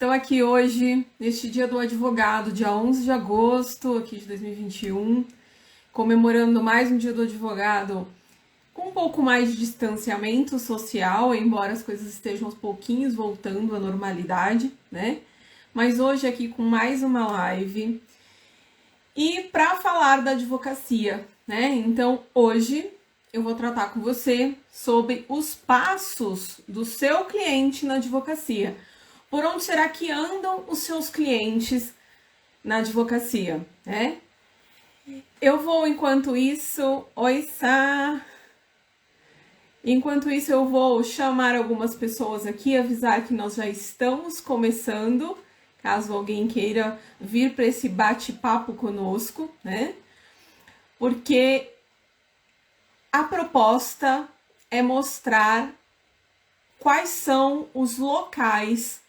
Estou aqui hoje, neste dia do advogado, dia 11 de agosto aqui de 2021, comemorando mais um dia do advogado com um pouco mais de distanciamento social, embora as coisas estejam aos pouquinhos voltando à normalidade, né? Mas hoje aqui com mais uma live e para falar da advocacia, né? Então hoje eu vou tratar com você sobre os passos do seu cliente na advocacia. Por onde será que andam os seus clientes na advocacia, né? Eu vou, enquanto isso... Oi, Sá! Enquanto isso, eu vou chamar algumas pessoas aqui, avisar que nós já estamos começando, caso alguém queira vir para esse bate-papo conosco, né? Porque a proposta é mostrar quais são os locais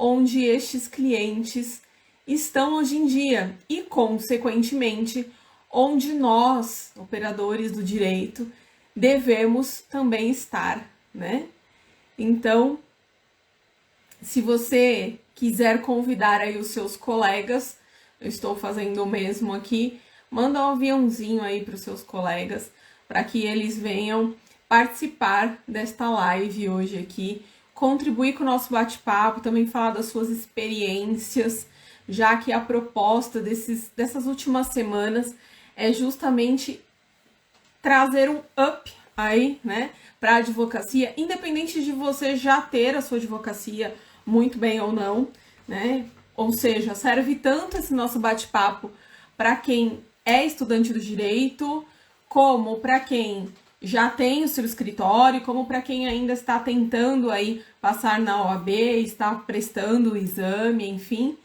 onde estes clientes estão hoje em dia e, consequentemente, onde nós, operadores do direito, devemos também estar, né? Então, se você quiser convidar aí os seus colegas, eu estou fazendo o mesmo aqui, manda um aviãozinho aí para os seus colegas, para que eles venham participar desta live hoje aqui, contribuir com o nosso bate-papo, também falar das suas experiências, já que a proposta dessas últimas semanas é justamente trazer um up aí, né, para a advocacia, independente de você já ter a sua advocacia muito bem ou não, né? Ou seja, serve tanto esse nosso bate-papo para quem é estudante do direito, como para quem já tem o seu escritório, como para quem ainda está tentando aí passar na OAB, está prestando o exame, enfim.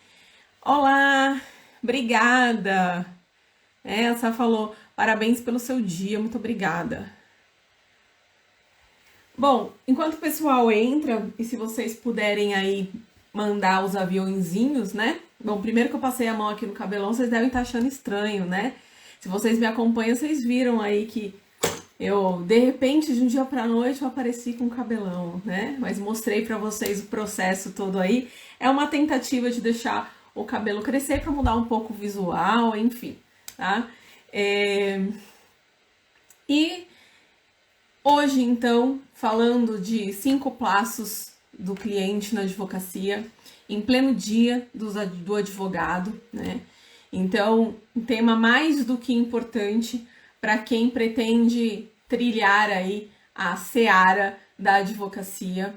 Olá, obrigada. Essa falou, parabéns pelo seu dia, muito obrigada. Bom, enquanto o pessoal entra, e se vocês puderem aí mandar os aviãozinhos, né? Bom, primeiro que eu passei a mão aqui no cabelão, vocês devem estar achando estranho, né? Se vocês me acompanham, vocês viram aí que eu, de repente, de um dia pra noite, eu apareci com cabelão, né? Mas mostrei pra vocês o processo todo aí. É uma tentativa de deixar o cabelo crescer pra mudar um pouco o visual, enfim, tá? E hoje, então, falando de 5 passos do cliente na advocacia, em pleno dia do advogado, né? Então, um tema mais do que importante para quem pretende trilhar aí a seara da advocacia.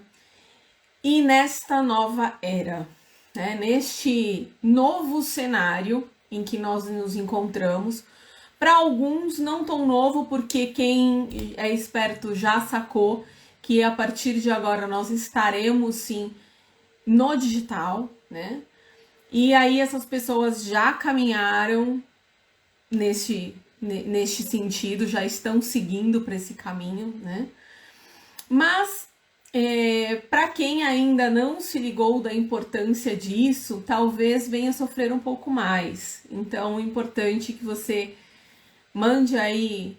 E nesta nova era, né? Neste novo cenário em que nós nos encontramos, para alguns não tão novo, porque quem é esperto já sacou que a partir de agora nós estaremos sim no digital, né? E aí essas pessoas já caminharam neste sentido, já estão seguindo para esse caminho, né? Mas para quem ainda não se ligou da importância disso, talvez venha sofrer um pouco mais. Então é importante que você mande aí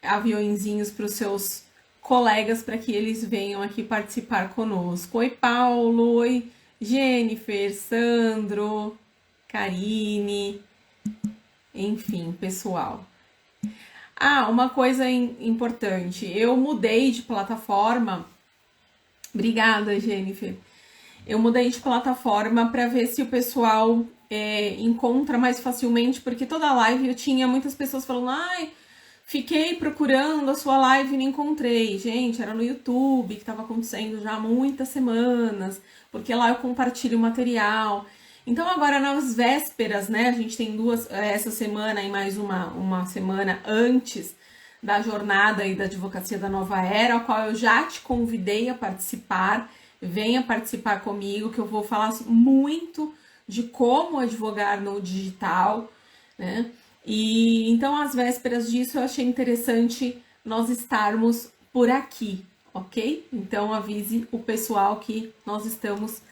aviõezinhos para os seus colegas para que eles venham aqui participar conosco. Oi, Paulo. Oi, Jennifer, Sandro, Karine, enfim, pessoal. Uma coisa importante. Eu mudei de plataforma. Obrigada, Jennifer. Eu mudei de plataforma para ver se o pessoal encontra mais facilmente, porque toda live eu tinha muitas pessoas falando, fiquei procurando a sua live e não encontrei. Gente, era no YouTube que estava acontecendo já há muitas semanas, porque lá eu compartilho o material. Então agora nas vésperas, né, a gente tem essa semana e mais uma semana antes da jornada aí da advocacia da nova era, a qual eu já te convidei a participar. Venha participar comigo, que eu vou falar muito de como advogar no digital, né? E então, às vésperas disso, eu achei interessante nós estarmos por aqui, ok? Então, avise o pessoal que nós estamos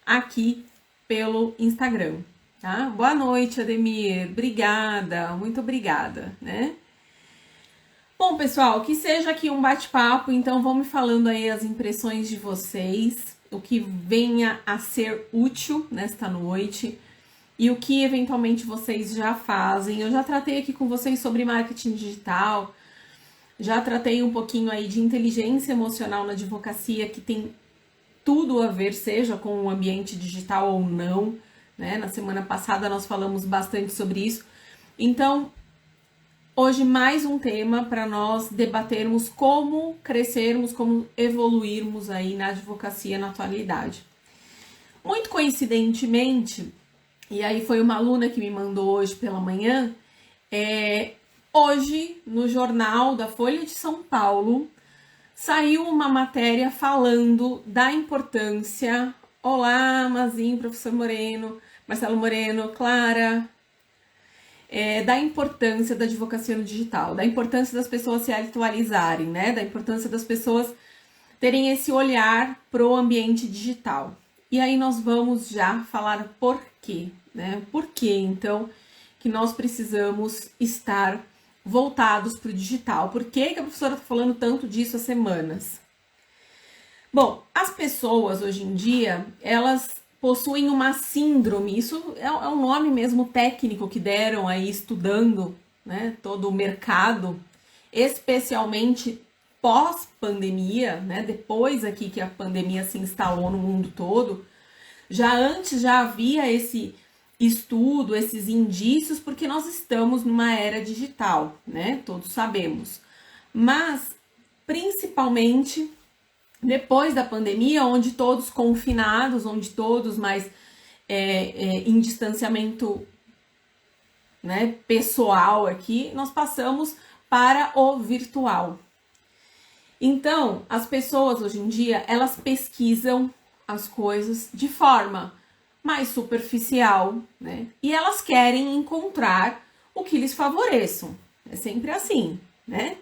aqui pelo Instagram, tá? Boa noite, Ademir. Obrigada, muito obrigada, né? Bom, pessoal, que seja aqui um bate-papo, então vão me falando aí as impressões de vocês. o que venha a ser útil nesta noite e o que eventualmente vocês já fazem. Eu já tratei aqui com vocês sobre marketing digital, já tratei um pouquinho aí de inteligência emocional na advocacia, que tem tudo a ver, seja com o ambiente digital ou não, né? Na semana passada nós falamos bastante sobre isso. Então, hoje mais um tema para nós debatermos como crescermos, como evoluirmos aí na advocacia na atualidade. Muito coincidentemente, e aí foi uma aluna que me mandou hoje pela manhã, hoje no jornal da Folha de São Paulo saiu uma matéria falando da importância. Olá, Mazinho, professor Moreno, Marcelo Moreno, Clara. Da importância da advocacia no digital, da importância das pessoas se atualizarem, né? Da importância das pessoas terem esse olhar pro ambiente digital. E aí nós vamos já falar por quê, né? Por que, então, que nós precisamos estar voltados para o digital? Por que a professora está falando tanto disso há semanas? Bom, as pessoas hoje em dia, elas possuem uma síndrome, isso é um nome mesmo técnico que deram aí estudando, né, todo o mercado, especialmente pós-pandemia, né, depois aqui que a pandemia se instalou no mundo todo. Já antes já havia esse estudo, esses indícios, porque nós estamos numa era digital, né, todos sabemos. Mas, principalmente depois da pandemia, onde todos confinados, onde todos mais em distanciamento, né, pessoal aqui, nós passamos para o virtual. Então, as pessoas hoje em dia, elas pesquisam as coisas de forma mais superficial, né? E elas querem encontrar o que lhes favoreçam. É sempre assim, né?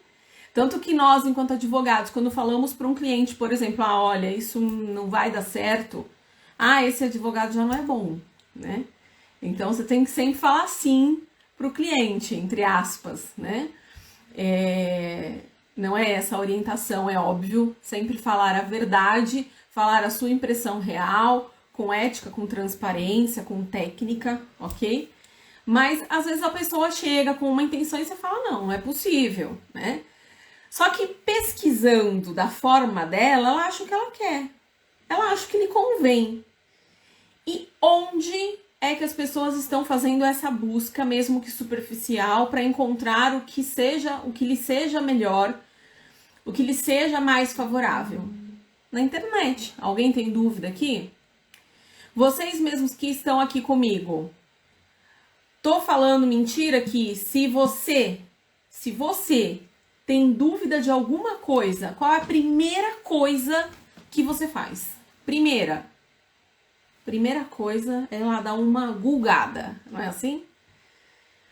Tanto que nós, enquanto advogados, quando falamos para um cliente, por exemplo, olha, isso não vai dar certo, esse advogado já não é bom, né? Então, você tem que sempre falar sim para o cliente, entre aspas, né? Não é essa a orientação, é óbvio, sempre falar a verdade, falar a sua impressão real, com ética, com transparência, com técnica, ok? Mas, às vezes, a pessoa chega com uma intenção e você fala, não é possível, né? Só que pesquisando da forma dela, ela acha o que ela quer. Ela acha que lhe convém. E onde é que as pessoas estão fazendo essa busca, mesmo que superficial, para encontrar o que lhe seja melhor, o que lhe seja mais favorável? Na internet. Alguém tem dúvida aqui? Vocês mesmos que estão aqui comigo, tô falando mentira aqui? Se você tem dúvida de alguma coisa, qual é a primeira coisa que você faz? Primeira coisa é lá dar uma gulgada, não é assim?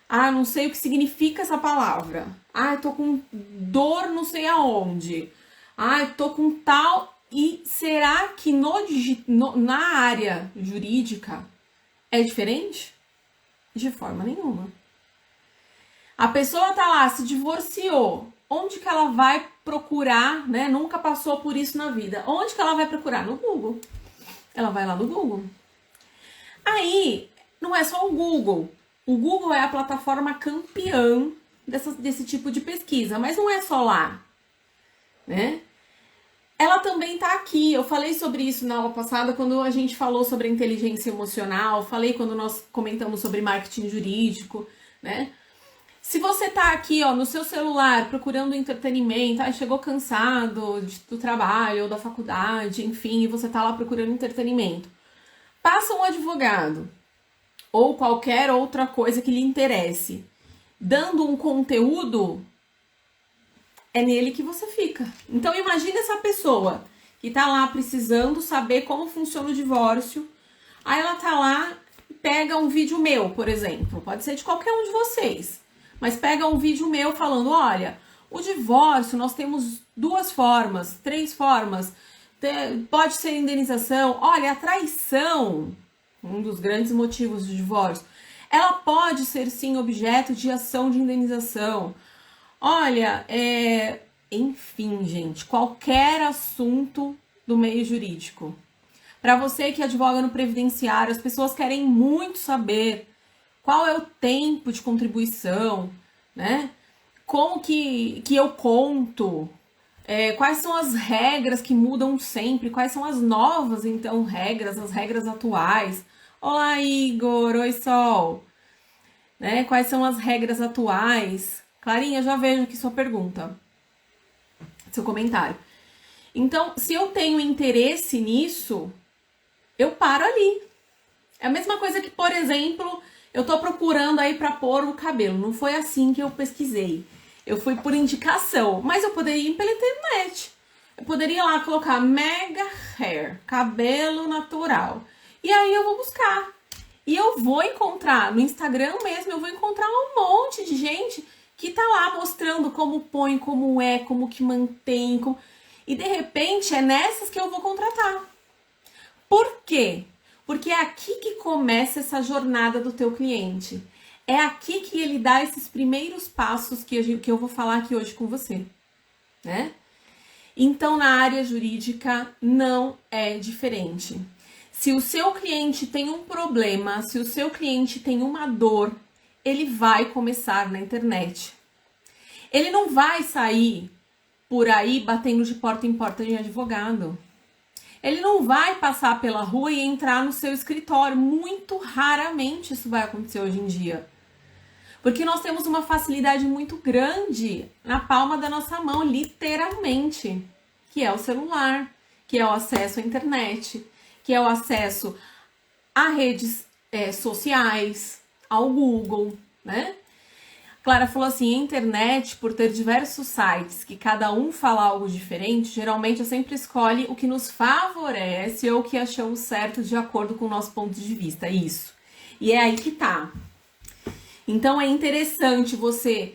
Não sei o que significa essa palavra. Eu tô com dor não sei aonde. Eu tô com tal... E será que na área jurídica é diferente? De forma nenhuma. A pessoa tá lá, se divorciou. Onde que ela vai procurar, né? Nunca passou por isso na vida. Onde que ela vai procurar? No Google. Ela vai lá no Google. Aí, não é só o Google. O Google é a plataforma campeã desse tipo de pesquisa, mas não é só lá, né? Ela também tá aqui. Eu falei sobre isso na aula passada, quando a gente falou sobre inteligência emocional, falei quando nós comentamos sobre marketing jurídico, né? Se você tá aqui, no seu celular, procurando entretenimento, chegou cansado do trabalho ou da faculdade, enfim, e você tá lá procurando entretenimento, passa um advogado ou qualquer outra coisa que lhe interesse, dando um conteúdo, é nele que você fica. Então, imagine essa pessoa que tá lá precisando saber como funciona o divórcio, aí ela tá lá e pega um vídeo meu, por exemplo, pode ser de qualquer um de vocês, mas pega um vídeo meu falando, olha, o divórcio nós temos 2 formas, 3 formas, pode ser indenização, olha, a traição, um dos grandes motivos do divórcio, ela pode ser sim objeto de ação de indenização. Olha, enfim, gente, qualquer assunto do meio jurídico. Para você que advoga no previdenciário, as pessoas querem muito saber qual é o tempo de contribuição, né? Como que eu conto, quais são as regras que mudam sempre, quais são as novas, então, regras, as regras atuais. Olá, Igor, oi, Sol. Né? Quais são as regras atuais? Clarinha, já vejo aqui sua pergunta, seu comentário. Então, se eu tenho interesse nisso, eu paro ali. É a mesma coisa que, por exemplo, eu tô procurando aí para pôr o cabelo. Não foi assim que eu pesquisei. Eu fui por indicação, mas eu poderia ir pela internet. Eu poderia lá colocar mega hair, cabelo natural. E aí eu vou buscar. E eu vou encontrar, no Instagram mesmo, eu vou encontrar um monte de gente que tá lá mostrando como põe, como é, como que mantém. E de repente é nessas que eu vou contratar. Por quê? Porque é aqui que começa essa jornada do teu cliente. É aqui que ele dá esses primeiros passos que eu vou falar aqui hoje com você, né? Então, na área jurídica, não é diferente. Se o seu cliente tem um problema, se o seu cliente tem uma dor, ele vai começar na internet. Ele não vai sair por aí batendo de porta em porta de advogado. Ele não vai passar pela rua e entrar no seu escritório. Muito raramente isso vai acontecer hoje em dia. Porque nós temos uma facilidade muito grande na palma da nossa mão, literalmente. Que é o celular, que é o acesso à internet, que é o acesso a redes sociais, ao Google, né? Clara falou assim, a internet, por ter diversos sites que cada um fala algo diferente, geralmente eu sempre escolhe o que nos favorece ou o que achamos certo de acordo com o nosso ponto de vista. Isso. E é aí que tá. Então é interessante você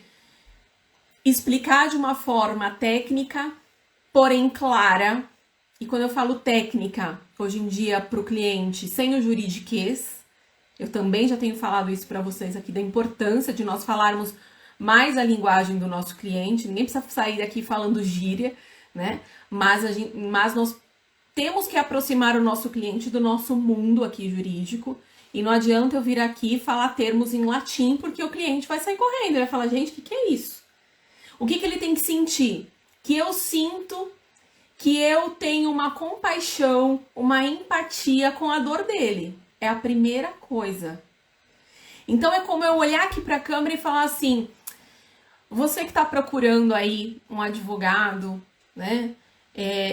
explicar de uma forma técnica, porém clara. E quando eu falo técnica, hoje em dia para o cliente, sem o juridiquês, eu também já tenho falado isso para vocês aqui, da importância de nós falarmos mais a linguagem do nosso cliente. Ninguém precisa sair daqui falando gíria, né? Mas nós temos que aproximar o nosso cliente do nosso mundo aqui jurídico. E não adianta eu vir aqui e falar termos em latim, porque o cliente vai sair correndo. Ele vai falar, gente, o que é isso? O que ele tem que sentir? Que eu sinto que eu tenho uma compaixão, uma empatia com a dor dele. É a primeira coisa. Então é como eu olhar aqui para a câmera e falar assim, você que está procurando aí um advogado, né,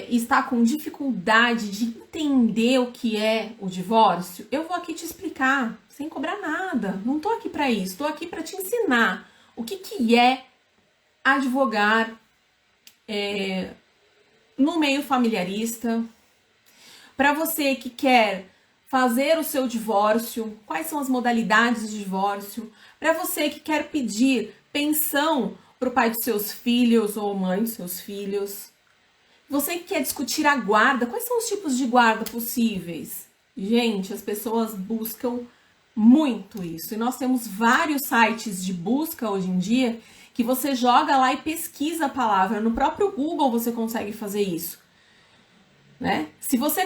está com dificuldade de entender o que é o divórcio, eu vou aqui te explicar, sem cobrar nada. Não estou aqui para isso, estou aqui para te ensinar o que é advogar no meio familiarista. Para você que quer fazer o seu divórcio, quais são as modalidades de divórcio, para você que quer pedir pensão para o pai dos seus filhos ou mãe dos seus filhos, você que quer discutir a guarda, quais são os tipos de guarda possíveis? Gente, as pessoas buscam muito isso, e nós temos vários sites de busca hoje em dia que você joga lá e pesquisa a palavra, no próprio Google você consegue fazer isso. Né? Se você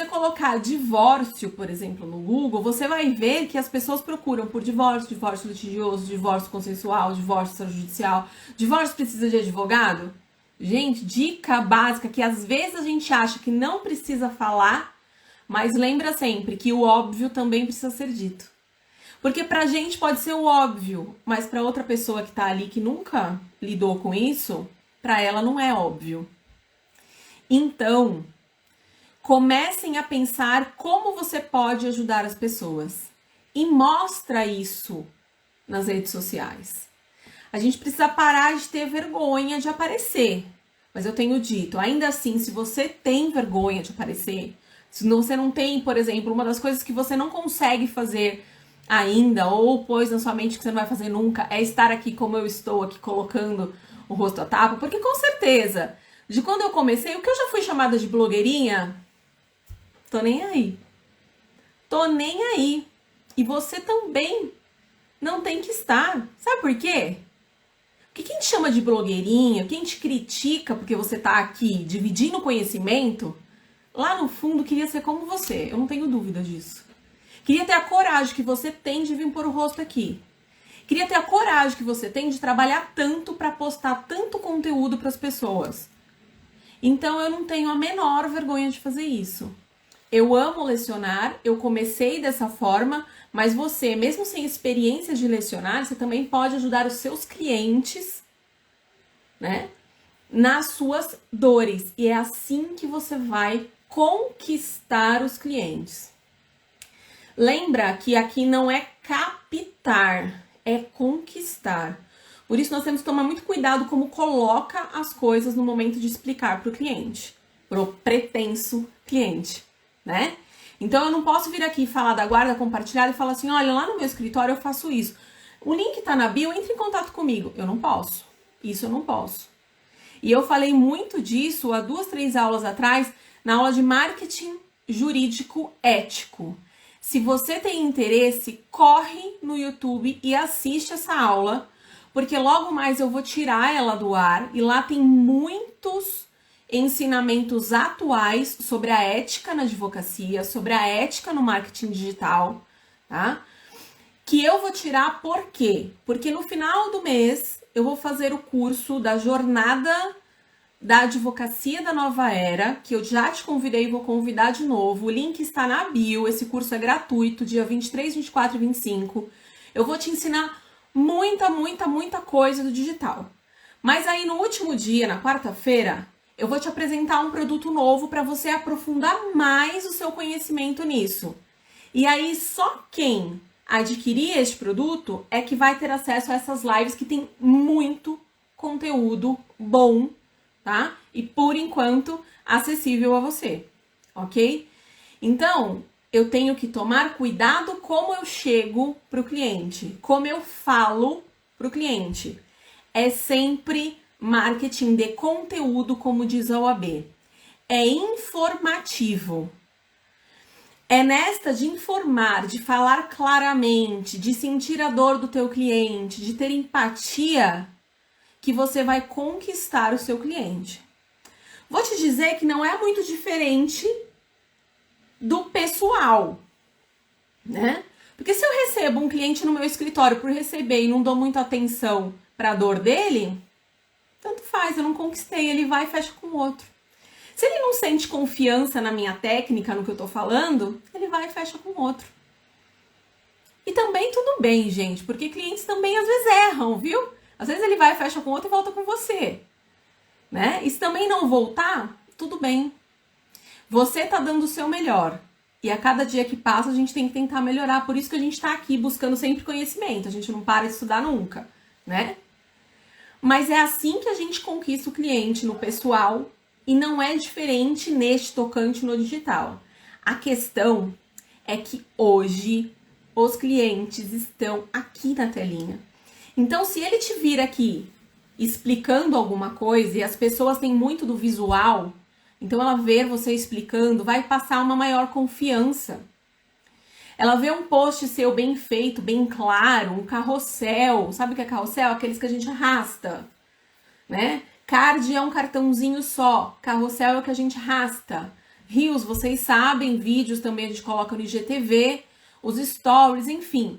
colocar divórcio, por exemplo, no Google, você vai ver que as pessoas procuram por divórcio, divórcio litigioso, divórcio consensual, divórcio extrajudicial. Divórcio precisa de advogado? Gente, dica básica que às vezes a gente acha que não precisa falar, mas lembra sempre que o óbvio também precisa ser dito. Porque pra gente pode ser o óbvio, mas pra outra pessoa que tá ali que nunca lidou com isso, pra ela não é óbvio. Então, comecem a pensar como você pode ajudar as pessoas. E mostra isso nas redes sociais. A gente precisa parar de ter vergonha de aparecer. Mas eu tenho dito, ainda assim, se você tem vergonha de aparecer, se você não tem, por exemplo, uma das coisas que você não consegue fazer ainda, ou pôs na sua mente que você não vai fazer nunca, é estar aqui como eu estou aqui, colocando o rosto à tapa, porque com certeza, de quando eu comecei, o que eu já fui chamada de blogueirinha, tô nem aí. Tô nem aí. E você também não tem que estar. Sabe por quê? Porque quem te chama de blogueirinha, quem te critica porque você tá aqui dividindo conhecimento, lá no fundo, queria ser como você. Eu não tenho dúvida disso. Queria ter a coragem que você tem de vir pôr o rosto aqui. Queria ter a coragem que você tem de trabalhar tanto para postar tanto conteúdo para as pessoas. Então, eu não tenho a menor vergonha de fazer isso. Eu amo lecionar, eu comecei dessa forma, mas você, mesmo sem experiência de lecionar, você também pode ajudar os seus clientes, né, nas suas dores. E é assim que você vai conquistar os clientes. Lembra que aqui não é captar, é conquistar. Por isso nós temos que tomar muito cuidado como coloca as coisas no momento de explicar para o cliente, para o pretenso cliente, né? Então eu não posso vir aqui falar da guarda compartilhada e falar assim, olha, lá no meu escritório eu faço isso. O link tá na bio, entre em contato comigo. Eu não posso. Isso eu não posso. E eu falei muito disso há 2, 3 aulas atrás, na aula de marketing jurídico ético. Se você tem interesse, corre no YouTube e assiste essa aula, porque logo mais eu vou tirar ela do ar e lá tem muitos ensinamentos atuais sobre a ética na advocacia, sobre a ética no marketing digital, tá? Que eu vou tirar por quê? Porque no final do mês eu vou fazer o curso da jornada da advocacia da nova era, que eu já te convidei e vou convidar de novo. O link está na bio, esse curso é gratuito, dia 23, 24 e 25. Eu vou te ensinar muita coisa do digital. Mas aí no último dia, na quarta-feira, eu vou te apresentar um produto novo para você aprofundar mais o seu conhecimento nisso. E aí só quem adquirir este produto é que vai ter acesso a essas lives que tem muito conteúdo bom, tá? E por enquanto acessível a você, ok? Então, eu tenho que tomar cuidado como eu chego pro cliente, como eu falo pro cliente. É sempre marketing de conteúdo, como diz a OAB. É informativo. É nesta de informar, de falar claramente, de sentir a dor do teu cliente, de ter empatia, que você vai conquistar o seu cliente. Vou te dizer que não é muito diferente do pessoal, né? Porque se eu recebo um cliente no meu escritório por receber e não dou muita atenção para a dor dele, tanto faz, eu não conquistei, ele vai e fecha com o outro. Se ele não sente confiança na minha técnica, no que eu tô falando, ele vai e fecha com o outro. E também tudo bem, gente, porque clientes também às vezes erram, viu? Às vezes ele vai, fecha com o outro e volta com você, né? E se também não voltar, tudo bem. Você tá dando o seu melhor. E a cada dia que passa, a gente tem que tentar melhorar. Por isso que a gente tá aqui buscando sempre conhecimento. A gente não para de estudar nunca, né? Mas é assim que a gente conquista o cliente no pessoal e não é diferente neste tocante no digital. A questão é que hoje os clientes estão aqui na telinha. Então, se ele te vir aqui explicando alguma coisa e as pessoas têm muito do visual, então ela ver você explicando vai passar uma maior confiança. Ela vê um post seu bem feito, bem claro, um carrossel. Sabe o que é carrossel? Aqueles que a gente arrasta, né? Card é um cartãozinho só. Carrossel é o que a gente arrasta. Reels, vocês sabem, vídeos também a gente coloca no IGTV, os stories, enfim.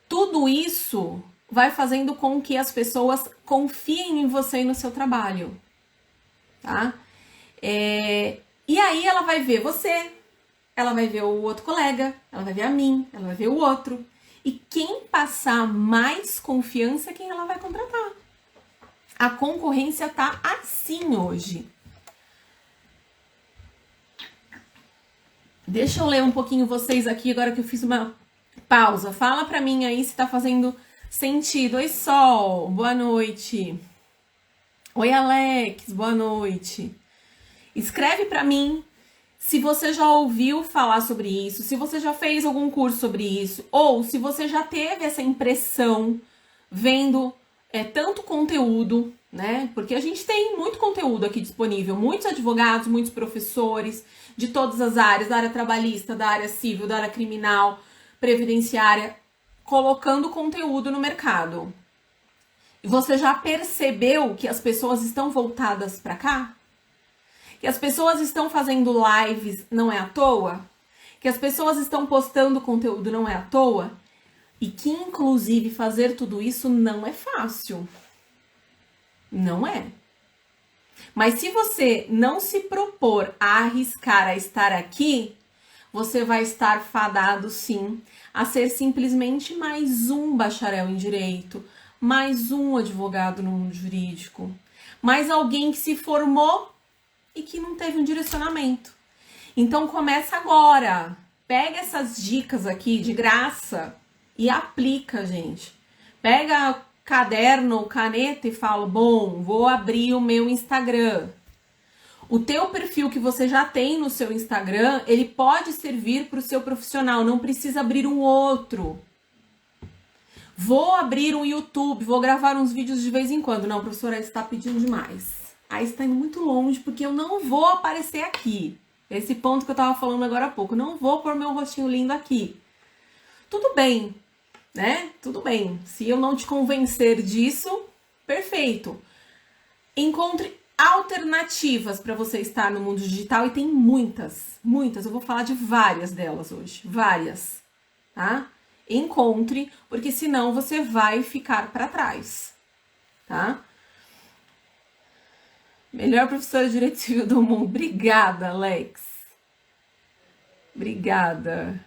Tudo isso vai fazendo com que as pessoas confiem em você e no seu trabalho, tá? E aí ela vai ver você, ela vai ver o outro colega, ela vai ver a mim, ela vai ver o outro. E quem passar mais confiança é quem ela vai contratar. A concorrência tá assim hoje. Deixa eu ler um pouquinho vocês aqui, agora que eu fiz uma pausa. Fala pra mim aí se tá fazendo sentido. Oi, Sol, boa noite. Oi, Alex, boa noite. Escreve pra mim se você já ouviu falar sobre isso, se você já fez algum curso sobre isso, ou se você já teve essa impressão vendo tanto conteúdo, né? Porque a gente tem muito conteúdo aqui disponível, muitos advogados, muitos professores de todas as áreas, da área trabalhista, da área civil, da área criminal, previdenciária, colocando conteúdo no mercado. E você já percebeu que as pessoas estão voltadas para cá? Que as pessoas estão fazendo lives não é à toa? Que as pessoas estão postando conteúdo não é à toa? E que, inclusive, fazer tudo isso não é fácil. Não é. Mas se você não se propor a arriscar a estar aqui, você vai estar fadado, sim, a ser simplesmente mais um bacharel em direito, mais um advogado no mundo jurídico, mais alguém que se formou e que não teve um direcionamento. Então começa agora. Pega essas dicas aqui de graça e aplica, gente. Pega caderno ou caneta e fala, bom, vou abrir o meu Instagram. O teu perfil que você já tem no seu Instagram, ele pode servir para o seu profissional, não precisa abrir um outro. Vou abrir um YouTube, vou gravar uns vídeos de vez em quando. Não, professora, você está pedindo demais. Aí você está indo muito longe, porque eu não vou aparecer aqui. Esse ponto que eu estava falando agora há pouco. Não vou pôr meu rostinho lindo aqui. Tudo bem, né? Tudo bem. Se eu não te convencer disso, perfeito. Encontre alternativas para você estar no mundo digital e tem muitas, muitas. Eu vou falar de várias delas hoje. Várias, tá? Encontre, porque senão você vai ficar para trás, tá? Melhor professora de Direito Civil do mundo. Obrigada, Alex. Obrigada.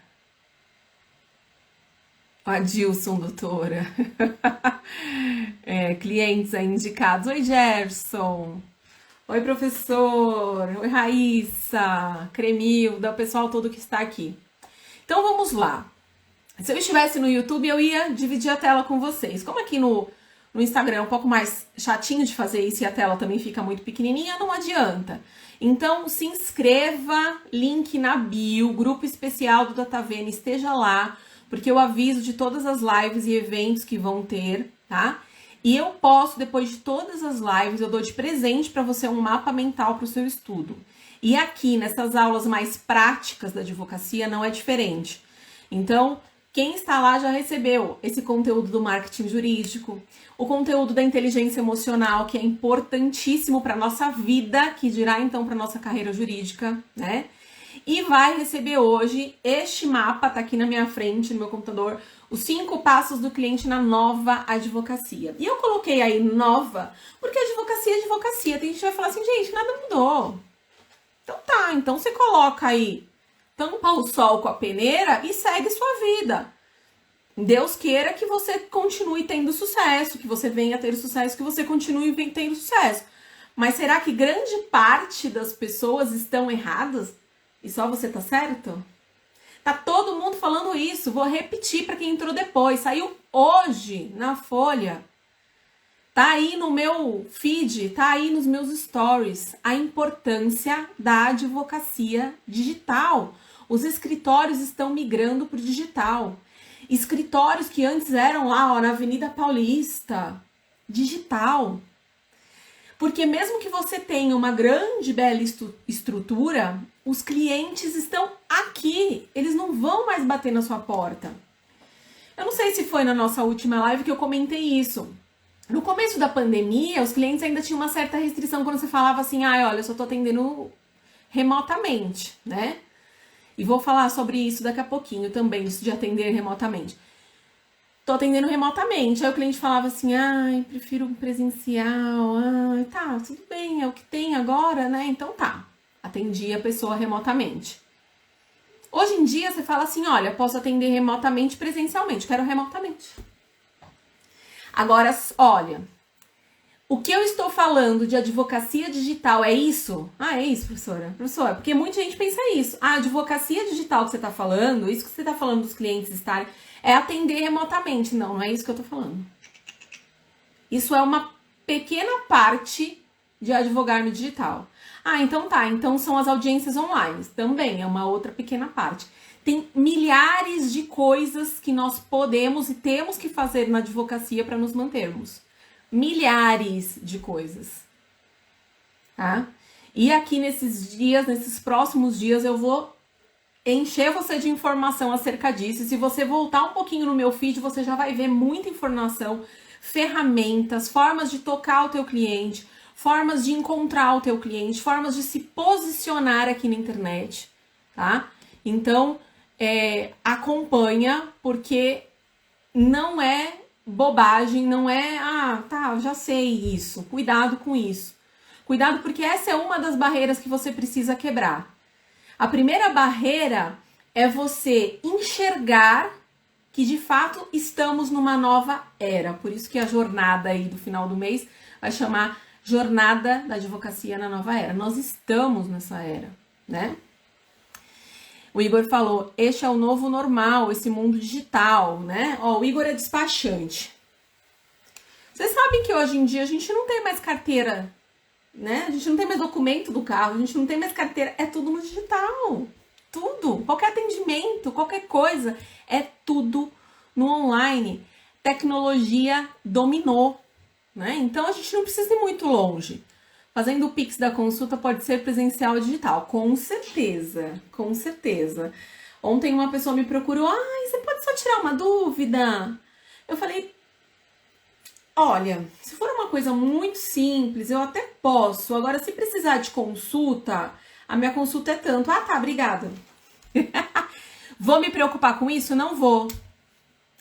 Adilson, doutora. Clientes aí indicados. Oi, Gerson. Oi, professor. Oi, Raíssa. Cremilda, o pessoal todo que está aqui. Então, vamos lá. Se eu estivesse no YouTube, eu ia dividir a tela com vocês. Como aqui no Instagram é um pouco mais chatinho de fazer isso e a tela também fica muito pequenininha, não adianta. Então, se inscreva, link na bio, grupo especial do DataVene, esteja lá, porque eu aviso de todas as lives e eventos que vão ter, tá? E eu posto, depois de todas as lives, eu dou de presente para você um mapa mental para o seu estudo. E aqui, nessas aulas mais práticas da advocacia, não é diferente. Então, quem está lá já recebeu esse conteúdo do marketing jurídico, o conteúdo da inteligência emocional, que é importantíssimo para a nossa vida, que dirá então para a nossa carreira jurídica, né? E vai receber hoje este mapa, tá aqui na minha frente, no meu computador, os 5 passos do cliente na nova advocacia. E eu coloquei aí nova, porque advocacia é advocacia. Tem gente que vai falar assim, gente, nada mudou. Então tá, então você coloca aí, tampa o sol com a peneira e segue sua vida. Deus queira que você continue tendo sucesso, que você venha ter sucesso, que você continue tendo sucesso. Mas será que grande parte das pessoas estão erradas e só você tá certo? Tá todo mundo falando isso. Vou repetir para quem entrou depois. Saiu hoje na Folha. Tá aí no meu feed, tá aí nos meus stories. A importância da advocacia digital. Os escritórios estão migrando para o digital. Escritórios que antes eram lá, ó, na Avenida Paulista, digital. Porque mesmo que você tenha uma grande, bela estrutura, os clientes estão aqui. Eles não vão mais bater na sua porta. Eu não sei se foi na nossa última live que eu comentei isso. No começo da pandemia, os clientes ainda tinham uma certa restrição quando você falava assim, olha, eu só tô atendendo remotamente, né? E vou falar sobre isso daqui a pouquinho também, isso de atender remotamente. Tô atendendo remotamente. Aí o cliente falava assim, prefiro presencial. Tá, tudo bem, é o que tem agora, né? Então tá. Atendi a pessoa remotamente. Hoje em dia você fala assim, olha, posso atender remotamente, presencialmente. Quero remotamente. Agora, olha, o que eu estou falando de advocacia digital é isso? É isso, professora. Professora, porque muita gente pensa isso. A advocacia digital que você está falando, isso que você está falando dos clientes estarem, é atender remotamente. Não, não é isso que eu estou falando. Isso é uma pequena parte de advogar no digital. Então tá. Então são as audiências online. Também é uma outra pequena parte. Tem milhares de coisas que nós podemos e temos que fazer na advocacia para nos mantermos. Milhares de coisas, tá? E aqui nesses próximos dias, eu vou encher você de informação acerca disso. Se você voltar um pouquinho no meu feed, você já vai ver muita informação, ferramentas, formas de tocar o teu cliente, formas de encontrar o teu cliente, formas de se posicionar aqui na internet, tá? Então, acompanha, porque não é bobagem, não é, tá, eu já sei isso, cuidado com isso. Cuidado, porque essa é uma das barreiras que você precisa quebrar. A primeira barreira é você enxergar que de fato estamos numa nova era. Por isso que a jornada aí do final do mês vai chamar Jornada da Advocacia na Nova Era. Nós estamos nessa era, né? O Igor falou, este é o novo normal, esse mundo digital, né? Ó, o Igor é despachante. Vocês sabem que hoje em dia a gente não tem mais carteira, né? A gente não tem mais documento do carro, a gente não tem mais carteira, é tudo no digital. Tudo, qualquer atendimento, qualquer coisa, é tudo no online. Tecnologia dominou, né? Então a gente não precisa ir muito longe. Fazendo o Pix da consulta pode ser presencial ou digital, com certeza, com certeza. Ontem uma pessoa me procurou, você pode só tirar uma dúvida? Eu falei, olha, se for uma coisa muito simples, eu até posso. Agora, se precisar de consulta, a minha consulta é tanto. Tá, obrigada. Vou me preocupar com isso? Não vou.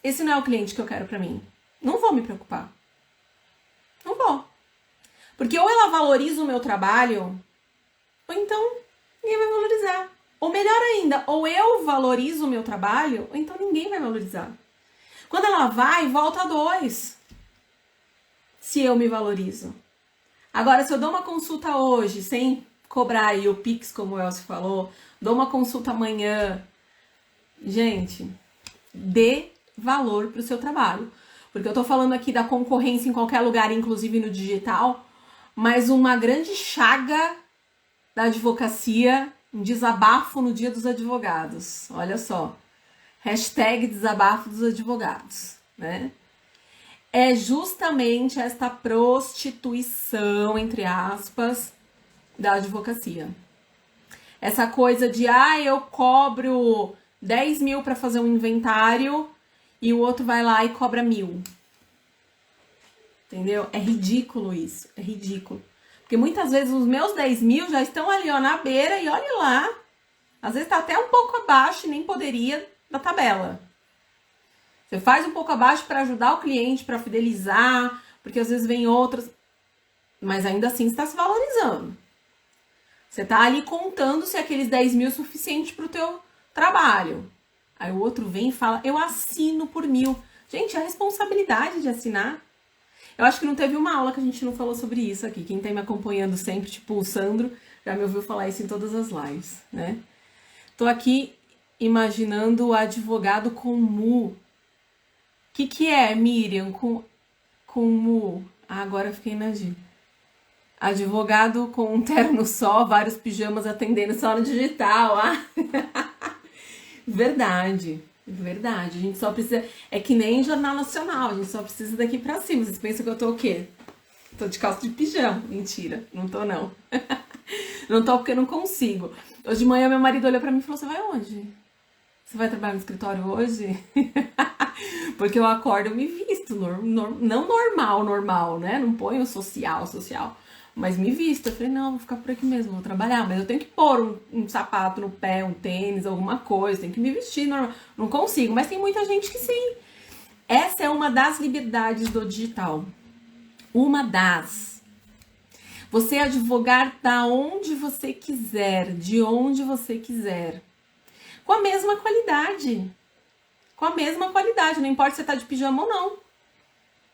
Esse não é o cliente que eu quero pra mim. Não vou me preocupar. Não vou. Porque ou ela valoriza o meu trabalho, ou então ninguém vai valorizar. Ou melhor ainda, ou eu valorizo o meu trabalho, ou então ninguém vai valorizar. Quando ela vai, volta a 2. Se eu me valorizo. Agora, se eu dou uma consulta hoje, sem cobrar aí o Pix, como o Elcio falou, dou uma consulta amanhã, gente, dê valor pro seu trabalho. Porque eu tô falando aqui da concorrência em qualquer lugar, inclusive no digital, mas uma grande chaga da advocacia, um desabafo no Dia dos Advogados. Olha só, hashtag desabafo dos advogados, né? É justamente esta prostituição, entre aspas, da advocacia. Essa coisa de, eu cobro 10 mil para fazer um inventário e o outro vai lá e cobra 1.000. Entendeu? É ridículo isso, é ridículo. Porque muitas vezes os meus 10 mil já estão ali, ó, na beira e olha lá. Às vezes tá até um pouco abaixo e nem poderia da tabela. Você faz um pouco abaixo para ajudar o cliente, para fidelizar, porque às vezes vem outras, mas ainda assim está se valorizando. Você tá ali contando se aqueles 10 mil é suficiente para o teu trabalho. Aí o outro vem e fala, eu assino por 1.000. Gente, a responsabilidade de assinar. Eu acho que não teve uma aula que a gente não falou sobre isso aqui. Quem tá me acompanhando sempre, tipo o Sandro, já me ouviu falar isso em todas as lives, né? Tô aqui imaginando o advogado com mu. O que é, Miriam, com mu? Agora eu fiquei na G. Advogado com um terno só, vários pijamas atendendo só no digital. Verdade. Verdade, a gente só precisa, é que nem Jornal Nacional, a gente só precisa daqui pra cima. Vocês pensam que eu tô o quê? Tô de calça de pijama, mentira, não tô não. Não tô porque eu não consigo. Hoje de manhã meu marido olhou pra mim e falou, você vai onde? Você vai trabalhar no escritório hoje? Porque eu acordo, eu me visto, não normal, né? Não ponho social, mas me visto. Eu falei, não, vou ficar por aqui mesmo, vou trabalhar. Mas eu tenho que pôr um sapato no pé, um tênis, alguma coisa. Tenho que me vestir normal. Não consigo, mas tem muita gente que sim. Essa é uma das liberdades do digital. Uma das. Você advogar da onde você quiser, de onde você quiser. Com a mesma qualidade. Com a mesma qualidade. Não importa se você tá de pijama ou não.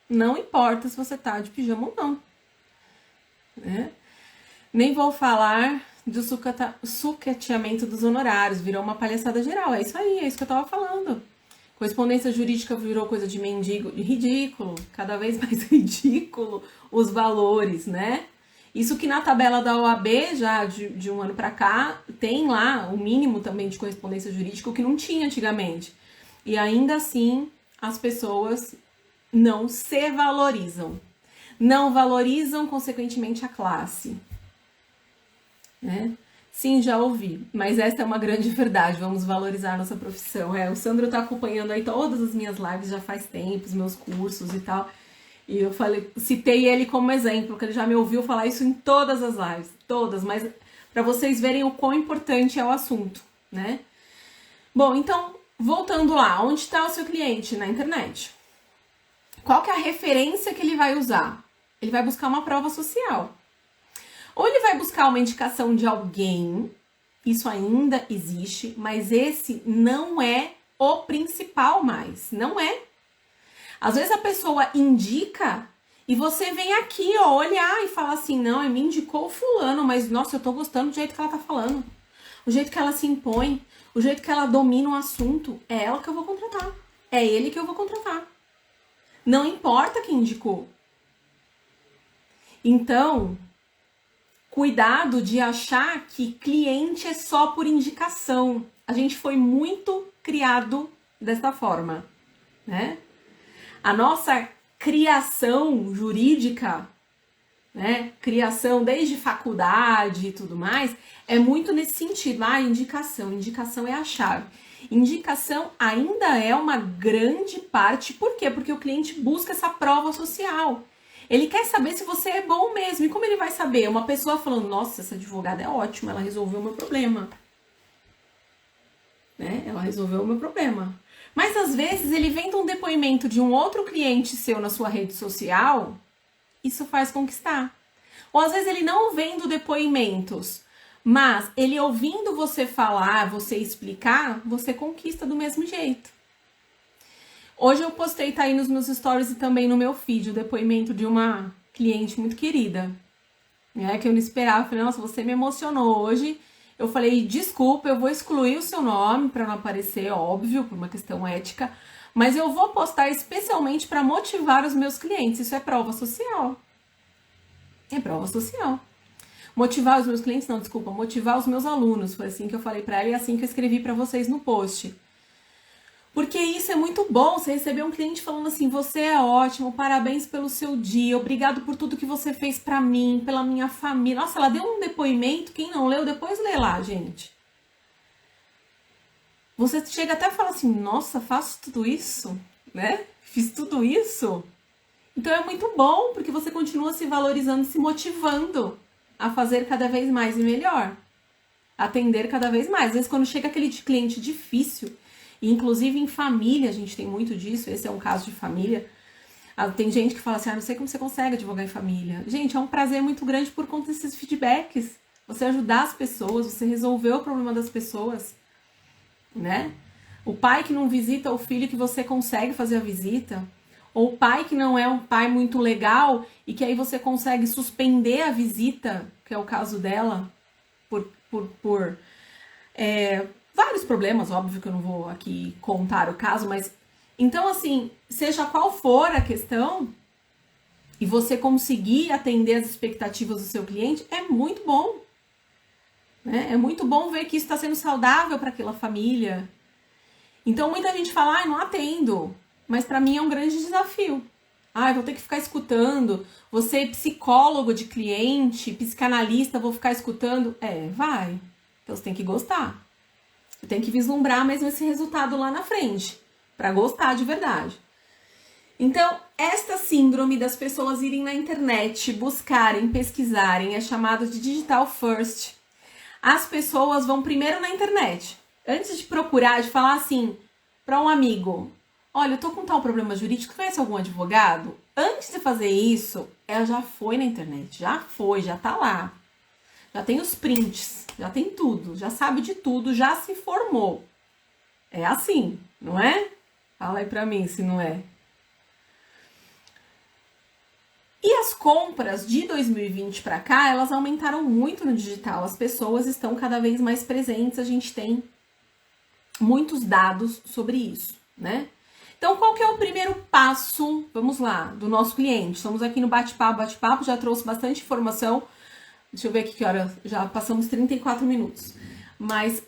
Não importa se você tá de pijama ou não. Né? Nem vou falar do sucateamento dos honorários, virou uma palhaçada geral, é isso aí, é isso que eu tava falando. Correspondência jurídica virou coisa de mendigo, ridículo, cada vez mais ridículo os valores, né? Isso que na tabela da OAB, já de um ano pra cá, tem lá o mínimo também de correspondência jurídica, o que não tinha antigamente. E ainda assim, as pessoas não se valorizam. Não valorizam, consequentemente, a classe. Né? Sim, já ouvi, mas essa é uma grande verdade, vamos valorizar a nossa profissão. O Sandro tá acompanhando aí todas as minhas lives já faz tempo, os meus cursos e tal, E eu citei ele como exemplo, porque ele já me ouviu falar isso em todas as lives, todas, mas para vocês verem o quão importante é o assunto, né? Bom, então, voltando lá, onde está o seu cliente? Na internet. Qual que é a referência que ele vai usar? Ele vai buscar uma prova social. Ou ele vai buscar uma indicação de alguém, isso ainda existe, mas esse não é o principal mais, não é. Às vezes a pessoa indica e você vem aqui, ó, olhar e fala assim, não, me indicou o fulano, mas nossa, eu tô gostando do jeito que ela tá falando, o jeito que ela se impõe, o jeito que ela domina o assunto, é ela que eu vou contratar, é ele que eu vou contratar. Não importa quem indicou. Então, cuidado de achar que cliente é só por indicação. A gente foi muito criado dessa forma, né? A nossa criação jurídica, né? Criação desde faculdade e tudo mais, é muito nesse sentido. Indicação. Indicação é a chave. Indicação ainda é uma grande parte. Por quê? Porque o cliente busca essa prova social. Ele quer saber se você é bom mesmo. E como ele vai saber? Uma pessoa falando, nossa, essa advogada é ótima, ela resolveu o meu problema. Né? Ela resolveu o meu problema. Mas às vezes ele vem de um depoimento de um outro cliente seu na sua rede social, isso faz conquistar. Ou às vezes ele não vendo depoimentos, mas ele ouvindo você falar, você explicar, você conquista do mesmo jeito. Hoje eu postei, tá aí nos meus stories e também no meu feed, o depoimento de uma cliente muito querida, né, que eu não esperava. Eu falei, nossa, você me emocionou hoje. Eu falei, desculpa, eu vou excluir o seu nome para não aparecer, óbvio, por uma questão ética, mas eu vou postar especialmente para motivar os meus clientes. Isso é prova social. É prova social. Motivar os meus clientes, não, desculpa, motivar os meus alunos. Foi assim que eu falei para ela e assim que eu escrevi para vocês no post. Porque isso é muito bom, você receber um cliente falando assim, você é ótimo, parabéns pelo seu dia, obrigado por tudo que você fez pra mim, pela minha família. Nossa, ela deu um depoimento, quem não leu, depois lê lá, gente. Você chega até a falar assim, nossa, faço tudo isso, né? Fiz tudo isso. Então é muito bom, porque você continua se valorizando, se motivando a fazer cada vez mais e melhor. Atender cada vez mais. Às vezes quando chega aquele cliente difícil, e inclusive em família, a gente tem muito disso, esse é um caso de família. Tem gente que fala assim, não sei como você consegue advogar em família. Gente, é um prazer muito grande por conta desses feedbacks. Você ajudar as pessoas, você resolver o problema das pessoas, né? O pai que não visita o filho que você consegue fazer a visita. Ou o pai que não é um pai muito legal e que aí você consegue suspender a visita, que é o caso dela, por vários problemas, óbvio que eu não vou aqui contar o caso, mas então assim, seja qual for a questão e você conseguir atender as expectativas do seu cliente, é muito bom, né? É muito bom ver que isso está sendo saudável para aquela família. Então muita gente fala, não atendo, mas para mim é um grande desafio. Eu vou ter que ficar escutando, você psicólogo de cliente, psicanalista, vou ficar escutando? Vai, então você tem que gostar. Você tem que vislumbrar mesmo esse resultado lá na frente, para gostar de verdade. Então, esta síndrome das pessoas irem na internet, buscarem, pesquisarem, é chamada de digital first. As pessoas vão primeiro na internet. Antes de procurar, de falar assim para um amigo, olha, eu tô com tal problema jurídico, conhece algum advogado? Antes de fazer isso, ela já foi na internet, já tá lá. Já tem os prints, já tem tudo, já sabe de tudo, já se formou. É assim, não é? Fala aí pra mim se não é. E as compras de 2020 para cá, elas aumentaram muito no digital. As pessoas estão cada vez mais presentes, a gente tem muitos dados sobre isso, né? Então, qual que é o primeiro passo, vamos lá, do nosso cliente? Estamos aqui no bate-papo, já trouxe bastante informação. Deixa eu ver aqui que hora, já passamos 34 minutos. Mas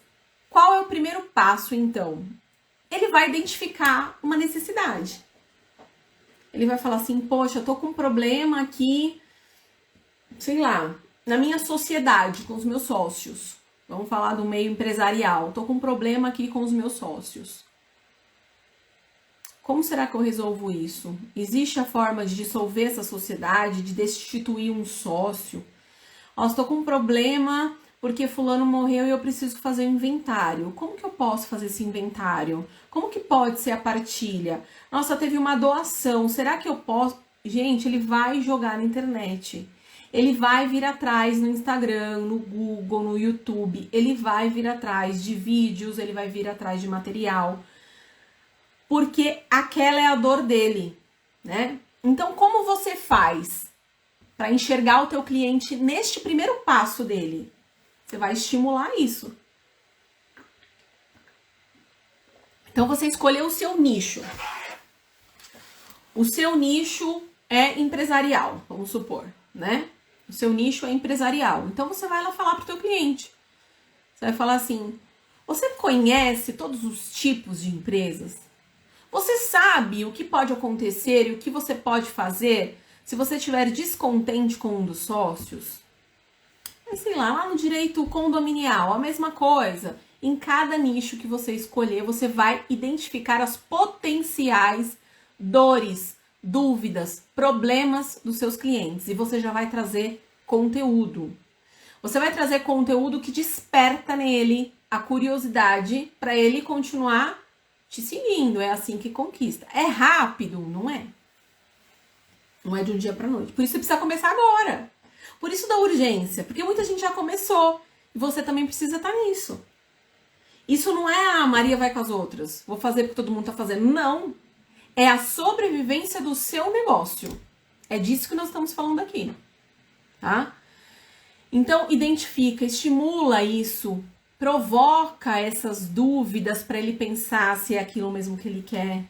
qual é o primeiro passo, então? Ele vai identificar uma necessidade. Ele vai falar assim, poxa, eu tô com um problema aqui, sei lá, na minha sociedade, com os meus sócios. Vamos falar do meio empresarial. Tô com um problema aqui com os meus sócios. Como será que eu resolvo isso? Existe a forma de dissolver essa sociedade, de destituir um sócio? Ó, estou com um problema porque fulano morreu e eu preciso fazer um inventário. Como que eu posso fazer esse inventário? Como que pode ser a partilha? Nossa, teve uma doação, será que eu posso? Gente, ele vai jogar na internet. Ele vai vir atrás no Instagram, no Google, no YouTube. Ele vai vir atrás de vídeos, ele vai vir atrás de material. Porque aquela é a dor dele, né? Então, como você faz para enxergar o teu cliente neste primeiro passo dele? Você vai estimular isso. Então, você escolheu o seu nicho. O seu nicho é empresarial, vamos supor, né? O seu nicho é empresarial. Então, você vai lá falar pro teu cliente. Você vai falar assim, você conhece todos os tipos de empresas? Você sabe o que pode acontecer e o que você pode fazer se você estiver descontente com um dos sócios? Sei lá no direito condominial, a mesma coisa. Em cada nicho que você escolher, você vai identificar as potenciais dores, dúvidas, problemas dos seus clientes. E você já vai trazer conteúdo. Você vai trazer conteúdo que desperta nele a curiosidade para ele continuar te seguindo. É assim que conquista. É rápido? Não é. Não é de um dia para noite. Por isso você precisa começar agora. Por isso da urgência. Porque muita gente já começou. E você também precisa estar nisso. Isso não é a Maria vai com as outras. Vou fazer porque todo mundo tá fazendo. Não. É a sobrevivência do seu negócio. É disso que nós estamos falando aqui. Tá? Então, identifica, estimula isso. Provoca essas dúvidas para ele pensar se é aquilo mesmo que ele quer.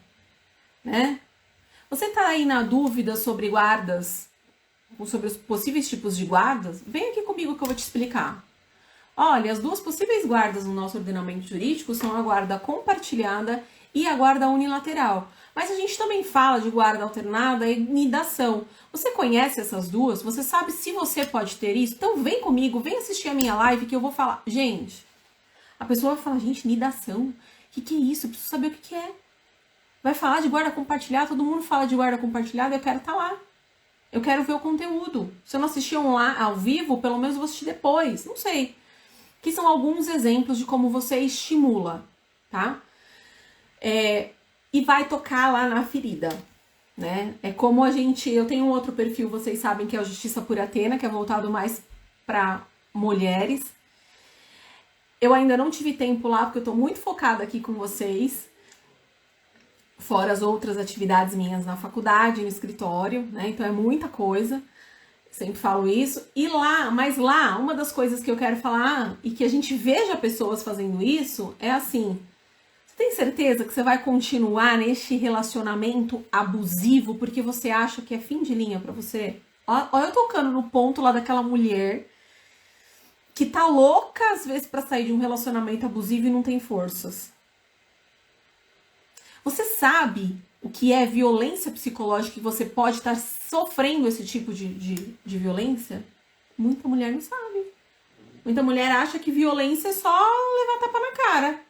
Né? Você tá aí na dúvida sobre guardas, sobre os possíveis tipos de guardas? Vem aqui comigo que eu vou te explicar. Olha, as duas possíveis guardas no nosso ordenamento jurídico são a guarda compartilhada e a guarda unilateral. Mas a gente também fala de guarda alternada e nidação. Você conhece essas duas? Você sabe se você pode ter isso? Então vem comigo, vem assistir a minha live que eu vou falar. Gente, a pessoa vai falar, gente, nidação? O que é isso? Eu preciso saber o que é. Vai falar de guarda compartilhada, todo mundo fala de guarda compartilhada, eu quero estar lá. Eu quero ver o conteúdo. Se eu não assistir lá ao vivo, pelo menos eu vou assistir depois. Não sei. Que são alguns exemplos de como você estimula, tá? E vai tocar lá na ferida, né? É como eu tenho um outro perfil, vocês sabem que é o Justiça por Atena, que é voltado mais para mulheres. Eu ainda não tive tempo lá, porque eu tô muito focada aqui com vocês, fora as outras atividades minhas na faculdade, no escritório, né? Então é muita coisa. Sempre falo isso. Mas lá, uma das coisas que eu quero falar e que a gente veja pessoas fazendo isso é assim: você tem certeza que você vai continuar neste relacionamento abusivo porque você acha que é fim de linha pra você? Olha eu tocando no ponto lá daquela mulher que tá louca às vezes pra sair de um relacionamento abusivo e não tem forças. Você sabe o que é violência psicológica e você pode estar sofrendo esse tipo de violência? Muita mulher não sabe. Muita mulher acha que violência é só levar tapa na cara.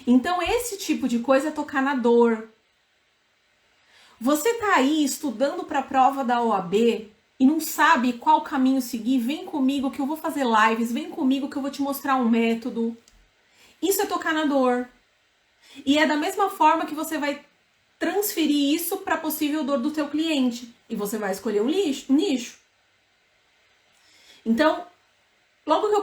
Então, esse tipo de coisa é tocar na dor. Você tá aí estudando para a prova da OAB e não sabe qual caminho seguir? Vem comigo que eu vou fazer lives, vem comigo que eu vou te mostrar um método. Isso é tocar na dor. E é da mesma forma que você vai transferir isso para a possível dor do teu cliente. E você vai escolher um nicho. Então, logo que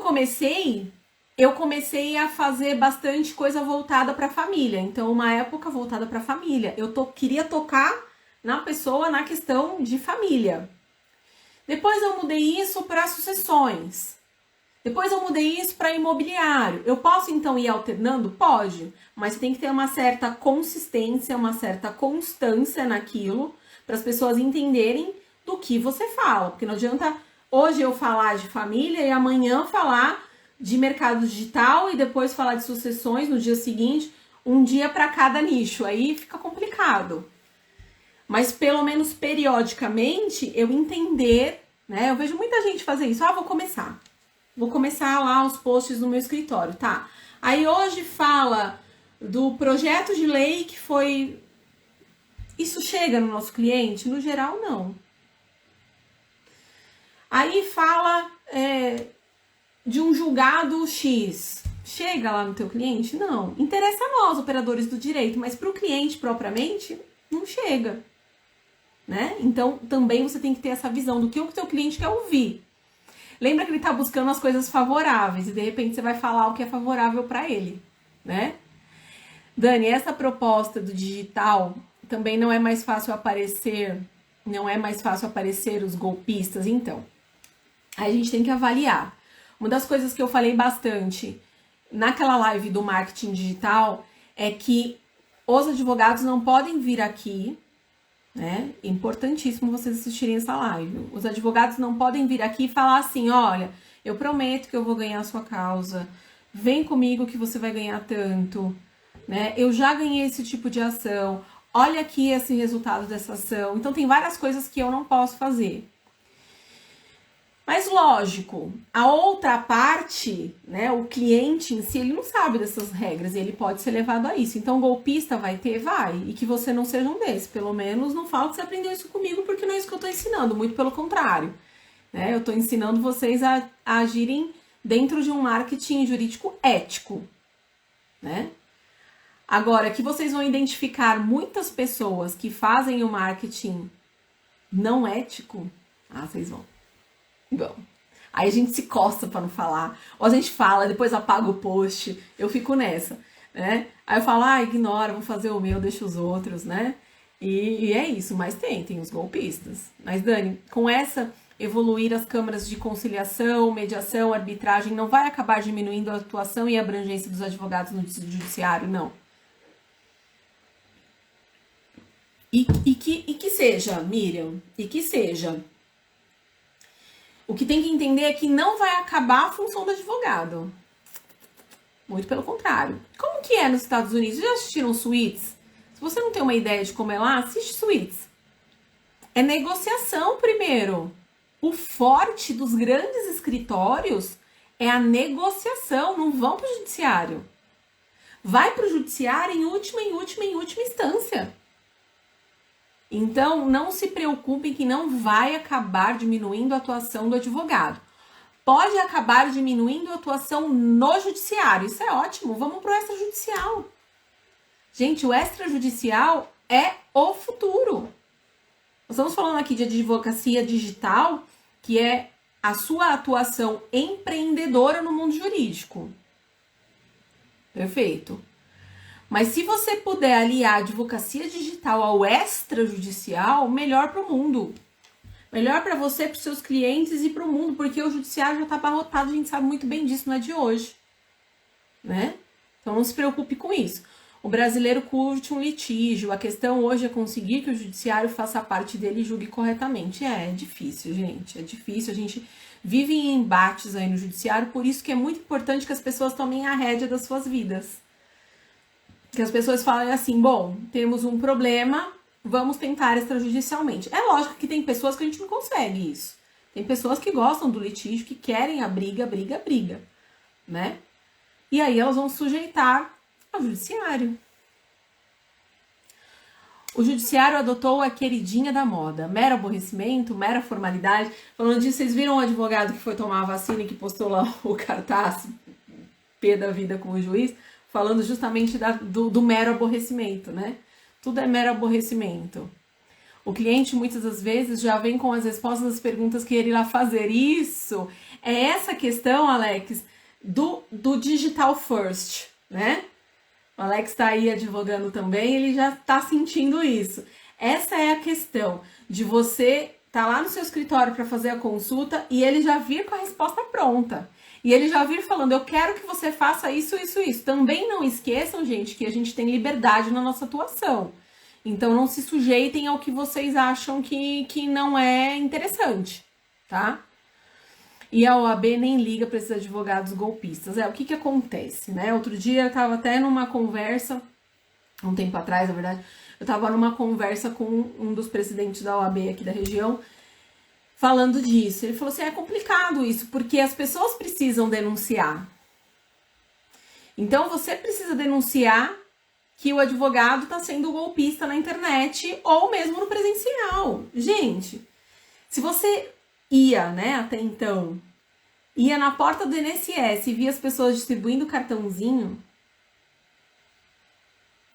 eu comecei a fazer bastante coisa voltada para a família. Então, uma época voltada para a família. Queria tocar na pessoa na questão de família. Depois eu mudei isso para sucessões. Depois eu mudei isso para imobiliário. Eu posso então ir alternando? Pode, mas tem que ter uma certa consistência, uma certa constância naquilo para as pessoas entenderem do que você fala. Porque não adianta hoje eu falar de família e amanhã falar de mercado digital e depois falar de sucessões no dia seguinte, um dia para cada nicho. Aí fica complicado. Mas pelo menos periodicamente eu entender, né? Eu vejo muita gente fazer isso. Vou começar lá os posts no meu escritório, tá? Aí hoje fala do projeto de lei que foi Isso chega no nosso cliente? No geral, não. Aí fala de um julgado X. Chega lá no teu cliente? Não. Interessa a nós, operadores do direito, mas para o cliente propriamente, não chega. Né? Então, também você tem que ter essa visão do que o teu cliente quer ouvir. Lembra que ele está buscando as coisas favoráveis e de repente você vai falar o que é favorável para ele, né? Dani, essa proposta do digital também não é mais fácil aparecer, os golpistas, então. Aí a gente tem que avaliar. Uma das coisas que eu falei bastante naquela live do marketing digital é que os advogados não podem vir aqui, né? É importantíssimo vocês assistirem essa live. Os advogados não podem vir aqui e falar assim, olha, eu prometo que eu vou ganhar a sua causa, vem comigo que você vai ganhar tanto, né? Eu já ganhei esse tipo de ação, olha aqui esse resultado dessa ação. Então tem várias coisas que eu não posso fazer. Mas lógico, a outra parte, né, o cliente em si, ele não sabe dessas regras e ele pode ser levado a isso. Então, golpista vai ter? Vai. E que você não seja um desses. Pelo menos não fala que você aprendeu isso comigo, porque não é isso que eu tô ensinando. Muito pelo contrário. Né? Eu tô ensinando vocês a agirem dentro de um marketing jurídico ético. Né? Agora, que vocês vão identificar muitas pessoas que fazem o marketing não ético, vocês vão. Bom, aí a gente se coça pra não falar, ou a gente fala, depois apaga o post, eu fico nessa, né? Aí eu falo, ignora, vou fazer o meu, deixa os outros, né? E é isso, mas tem os golpistas. Mas Dani, com essa evoluir as câmaras de conciliação, mediação, arbitragem, não vai acabar diminuindo a atuação e a abrangência dos advogados no judiciário, não. E que seja, Miriam, e que seja. O que tem que entender é que não vai acabar a função do advogado. Muito pelo contrário. Como que é nos Estados Unidos? Já assistiram Suits? Se você não tem uma ideia de como é lá, assiste Suits. É negociação primeiro. O forte dos grandes escritórios é a negociação. Não vão para o judiciário. Vai para o judiciário em última instância. Então, não se preocupem que não vai acabar diminuindo a atuação do advogado. Pode acabar diminuindo a atuação no judiciário. Isso é ótimo. Vamos para o extrajudicial. Gente, o extrajudicial é o futuro. Nós estamos falando aqui de advocacia digital, que é a sua atuação empreendedora no mundo jurídico. Perfeito. Mas se você puder aliar a advocacia digital ao extrajudicial, melhor para o mundo. Melhor para você, para os seus clientes e para o mundo, porque o judiciário já está abarrotado, a gente sabe muito bem disso, não é de hoje. Né? Então não se preocupe com isso. O brasileiro curte um litígio, a questão hoje é conseguir que o judiciário faça parte dele e julgue corretamente. É difícil, gente, é difícil, a gente vive em embates aí no judiciário, por isso que é muito importante que as pessoas tomem a rédea das suas vidas. Que as pessoas falem assim, bom, temos um problema, vamos tentar extrajudicialmente. É lógico que tem pessoas que a gente não consegue isso. Tem pessoas que gostam do litígio, que querem a briga, né? E aí elas vão sujeitar ao judiciário. O judiciário adotou a queridinha da moda. Mero aborrecimento, mera formalidade. Falando disso, vocês viram o advogado que foi tomar a vacina e que postou lá o cartaz, pé da vida com o juiz? Falando justamente do mero aborrecimento, né? Tudo é mero aborrecimento. O cliente, muitas das vezes, já vem com as respostas das perguntas que ele irá fazer. Isso é essa questão, Alex, do digital first, né? O Alex está aí advogando também, ele já está sentindo isso. Essa é a questão de você estar lá no seu escritório para fazer a consulta e ele já vir com a resposta pronta. E ele já vir falando, eu quero que você faça isso. Também não esqueçam, gente, que a gente tem liberdade na nossa atuação. Então, não se sujeitem ao que vocês acham que não é interessante, tá? E a OAB nem liga para esses advogados golpistas. O que acontece, né? Outro dia eu estava até numa conversa, um tempo atrás, na verdade, eu estava numa conversa com um dos presidentes da OAB aqui da região, falando disso. Ele falou assim, é complicado isso, porque as pessoas precisam denunciar. Então, você precisa denunciar que o advogado está sendo golpista na internet ou mesmo no presencial. Gente, se você ia, né, até então, ia na porta do INSS e via as pessoas distribuindo cartãozinho,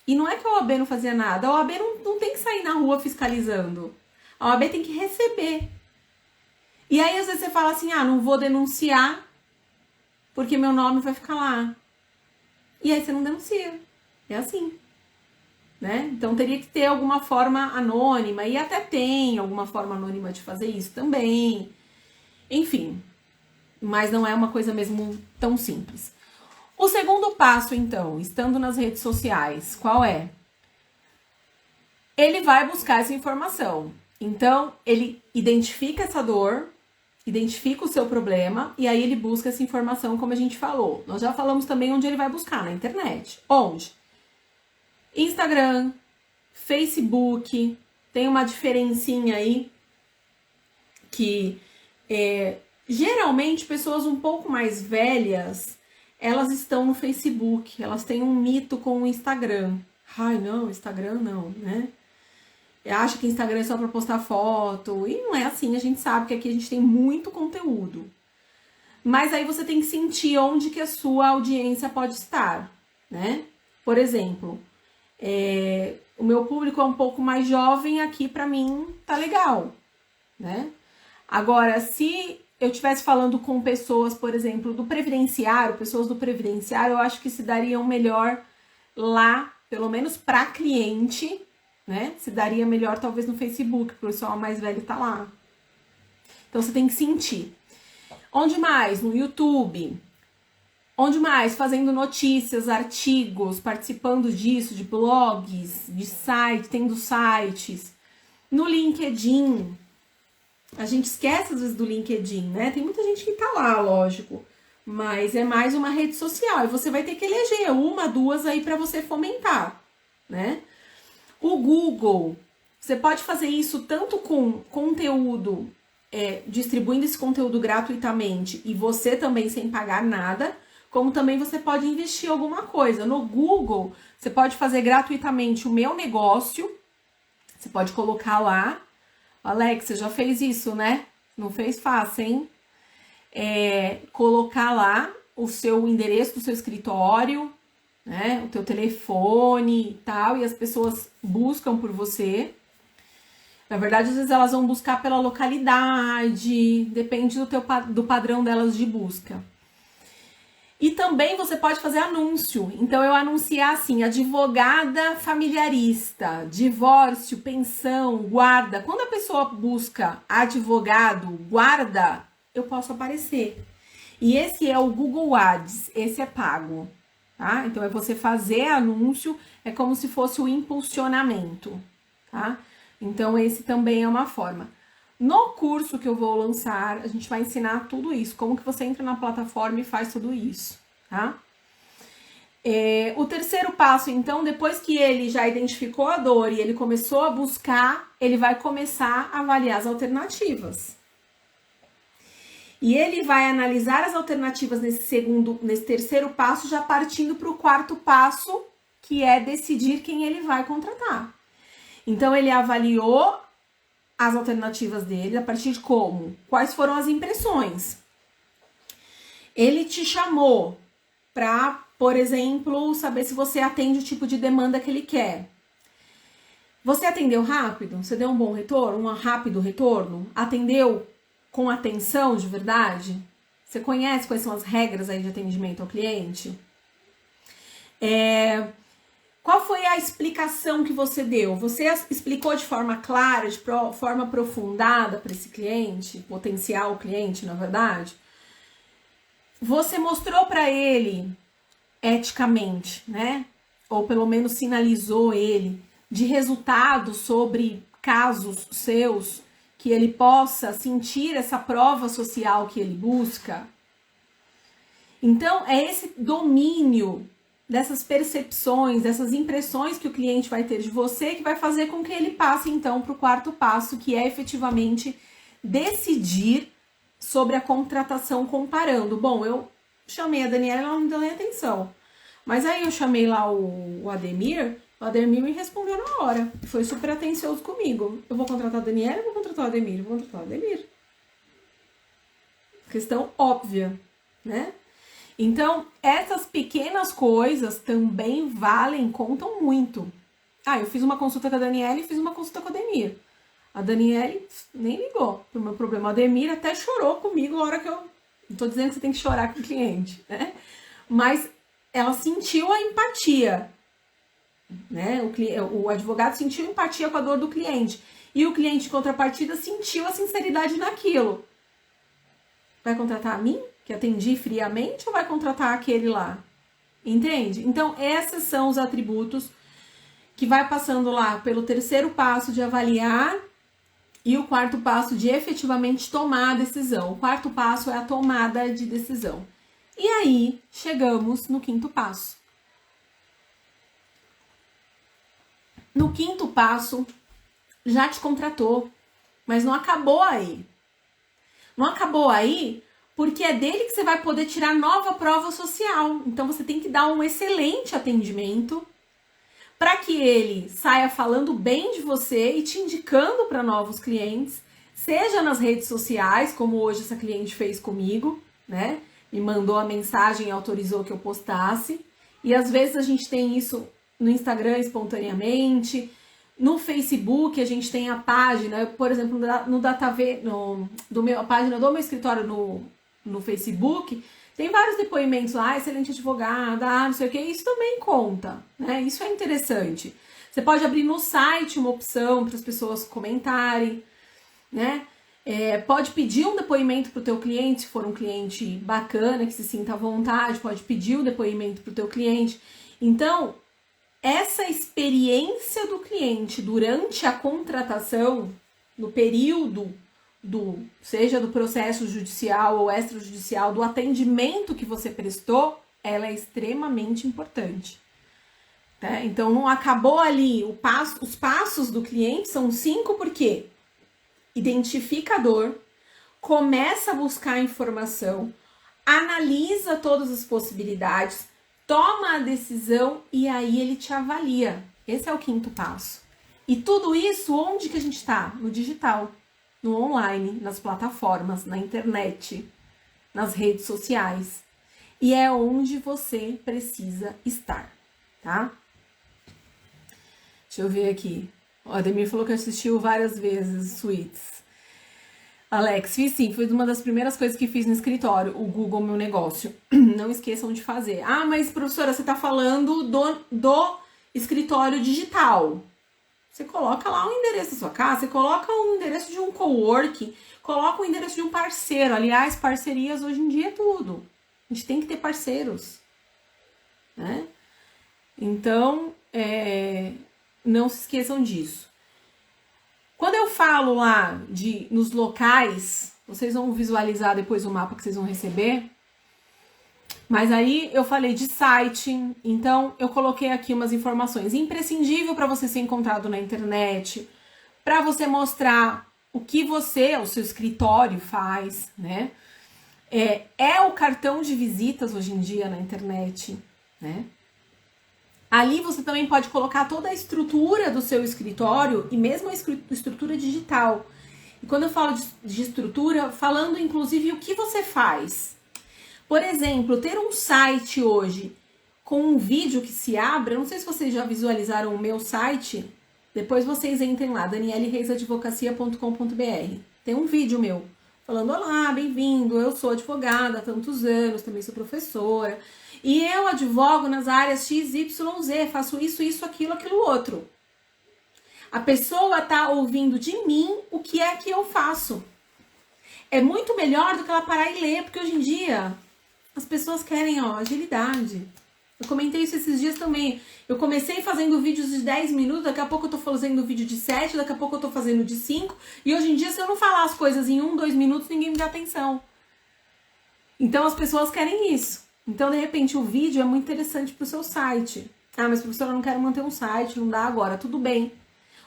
e não é que a OAB não fazia nada, a OAB não tem que sair na rua fiscalizando. A OAB tem que receber. E aí, às vezes, você fala assim, não vou denunciar porque meu nome vai ficar lá. E aí você não denuncia. É assim, né? Então, teria que ter alguma forma anônima, e até tem alguma forma anônima de fazer isso também. Enfim, mas não é uma coisa mesmo tão simples. O segundo passo, então, estando nas redes sociais, qual é? Ele vai buscar essa informação. Então, ele identifica essa dor, identifica o seu problema, e aí ele busca essa informação, como a gente falou. Nós já falamos também onde ele vai buscar, na internet. Onde? Instagram, Facebook, tem uma diferencinha aí que geralmente pessoas um pouco mais velhas, elas estão no Facebook, elas têm um mito com o Instagram. Ai, não, Instagram não, né? Acha que Instagram é só para postar foto, e não é assim, a gente sabe que aqui a gente tem muito conteúdo. Mas aí você tem que sentir onde que a sua audiência pode estar, né? Por exemplo, o meu público é um pouco mais jovem, aqui para mim tá legal, né? Agora, se eu estivesse falando com pessoas, por exemplo, do previdenciário, pessoas do previdenciário, eu acho que se dariam melhor lá, pelo menos para cliente, né? Se daria melhor talvez no Facebook, porque o pessoal mais velho tá lá. Então você tem que sentir. Onde mais? No YouTube. Onde mais? Fazendo notícias, artigos, participando disso, de blogs, de site, tendo sites. No LinkedIn. A gente esquece às vezes do LinkedIn, né? Tem muita gente que tá lá, lógico. Mas é mais uma rede social. E você vai ter que eleger uma, duas aí para você fomentar, né? O Google, você pode fazer isso tanto com conteúdo, distribuindo esse conteúdo gratuitamente e você também sem pagar nada, como também você pode investir alguma coisa. No Google, você pode fazer gratuitamente o meu negócio, você pode colocar lá, Alex, você já fez isso, né? Não fez fácil, hein? Colocar lá o seu endereço do seu escritório, né, o teu telefone e tal, e as pessoas buscam por você. Na verdade, às vezes elas vão buscar pela localidade, depende do padrão delas de busca. E também você pode fazer anúncio. Então, eu anunciar assim, advogada familiarista, divórcio, pensão, guarda. Quando a pessoa busca advogado, guarda, eu posso aparecer. E esse é o Google Ads, esse é pago. Tá? Então, é você fazer anúncio, é como se fosse o impulsionamento, tá? Então, esse também é uma forma. No curso que eu vou lançar, a gente vai ensinar tudo isso, como que você entra na plataforma e faz tudo isso, tá? O terceiro passo, então, depois que ele já identificou a dor e ele começou a buscar, ele vai começar a avaliar as alternativas. E ele vai analisar as alternativas nesse terceiro passo, já partindo para o quarto passo, que é decidir quem ele vai contratar. Então, ele avaliou as alternativas dele a partir de como? Quais foram as impressões? Ele te chamou para, por exemplo, saber se você atende o tipo de demanda que ele quer. Você atendeu rápido? Você deu um bom retorno? Um rápido retorno? Atendeu com atenção de verdade? Você conhece quais são as regras aí de atendimento ao cliente? Qual foi a explicação que você deu? Você explicou de forma clara, de forma aprofundada para esse cliente, potencial cliente, na verdade? Você mostrou para ele eticamente, né? Ou pelo menos sinalizou ele de resultados sobre casos seus, que ele possa sentir essa prova social que ele busca. Então, é esse domínio dessas percepções, dessas impressões que o cliente vai ter de você, que vai fazer com que ele passe, então, para o quarto passo, que é efetivamente decidir sobre a contratação comparando. Bom, eu chamei a Daniela, ela não deu nem atenção. Mas aí eu chamei lá o Ademir me respondeu na hora. Foi super atencioso comigo. Eu vou contratar a Daniela ou vou contratar o Ademir? Eu vou contratar o Ademir. Questão óbvia, né? Então, essas pequenas coisas também valem, contam muito. Ah, eu fiz uma consulta com a Daniela e fiz uma consulta com a Ademir. A Daniela nem ligou pro meu problema. A Ademir até chorou comigo na hora que eu... Não tô dizendo que você tem que chorar com o cliente, né? Mas ela sentiu a empatia, né? O advogado sentiu empatia com a dor do cliente. E o cliente, em contrapartida, sentiu a sinceridade naquilo. Vai contratar a mim, que atendi friamente, ou vai contratar aquele lá? Entende? Então, esses são os atributos que vai passando lá pelo terceiro passo de avaliar e o quarto passo de efetivamente tomar a decisão. O quarto passo é a tomada de decisão. E aí, chegamos no quinto passo. No quinto passo, já te contratou, mas não acabou aí. Não acabou aí porque é dele que você vai poder tirar nova prova social. Então, você tem que dar um excelente atendimento para que ele saia falando bem de você e te indicando para novos clientes, seja nas redes sociais, como hoje essa cliente fez comigo, né? Me mandou a mensagem e autorizou que eu postasse. E às vezes a gente tem isso no Instagram espontaneamente, no Facebook a gente tem a página, por exemplo, no DataV, a página do meu escritório no Facebook, tem vários depoimentos lá, excelente advogada, não sei o que, isso também conta, né? Isso é interessante. Você pode abrir no site uma opção para as pessoas comentarem, né? Pode pedir um depoimento para o teu cliente, se for um cliente bacana, que se sinta à vontade, pode pedir o depoimento para o teu cliente. Então, essa experiência do cliente durante a contratação, no período seja do processo judicial ou extrajudicial, do atendimento que você prestou, ela é extremamente importante. Tá? Então, não acabou ali. Os passos do cliente são 5, porque identifica a dor, começa a buscar informação, analisa todas as possibilidades, toma a decisão e aí ele te avalia. Esse é o quinto passo. E tudo isso, onde que a gente está? No digital. No online, nas plataformas, na internet, nas redes sociais. E é onde você precisa estar, tá? Deixa eu ver aqui. O Ademir falou que assistiu várias vezes Suits. Alex, fiz sim, foi uma das primeiras coisas que fiz no escritório, o Google Meu Negócio. Não esqueçam de fazer. Ah, mas professora, você tá falando do escritório digital. Você coloca lá o endereço da sua casa, você coloca o endereço de um coworking, coloca o endereço de um parceiro. Aliás, parcerias hoje em dia é tudo. A gente tem que ter parceiros, né? Então, não se esqueçam disso. Quando eu falo lá nos locais, vocês vão visualizar depois o mapa que vocês vão receber. Mas aí eu falei de site, então eu coloquei aqui umas informações. Imprescindível para você ser encontrado na internet, para você mostrar o que o seu escritório faz, né? É o cartão de visitas hoje em dia na internet, né? Ali você também pode colocar toda a estrutura do seu escritório e mesmo a estrutura digital. E quando eu falo de estrutura, falando inclusive o que você faz. Por exemplo, ter um site hoje com um vídeo que se abre, eu não sei se vocês já visualizaram o meu site, depois vocês entrem lá, danielereisadvocacia.com.br. Tem um vídeo meu falando: olá, bem-vindo, eu sou advogada há tantos anos, também sou professora, e eu advogo nas áreas XYZ, faço isso, aquilo outro. A pessoa tá ouvindo de mim o que é que eu faço. É muito melhor do que ela parar e ler, porque hoje em dia as pessoas querem, agilidade. Eu comentei isso esses dias também. Eu comecei fazendo vídeos de 10 minutos, daqui a pouco eu tô fazendo vídeo de 7, daqui a pouco eu tô fazendo de 5. E hoje em dia, se eu não falar as coisas em 1, 2 minutos, ninguém me dá atenção. Então as pessoas querem isso. Então, de repente, o vídeo é muito interessante pro seu site. Ah, mas professora, eu não quero manter um site, não dá agora. Tudo bem.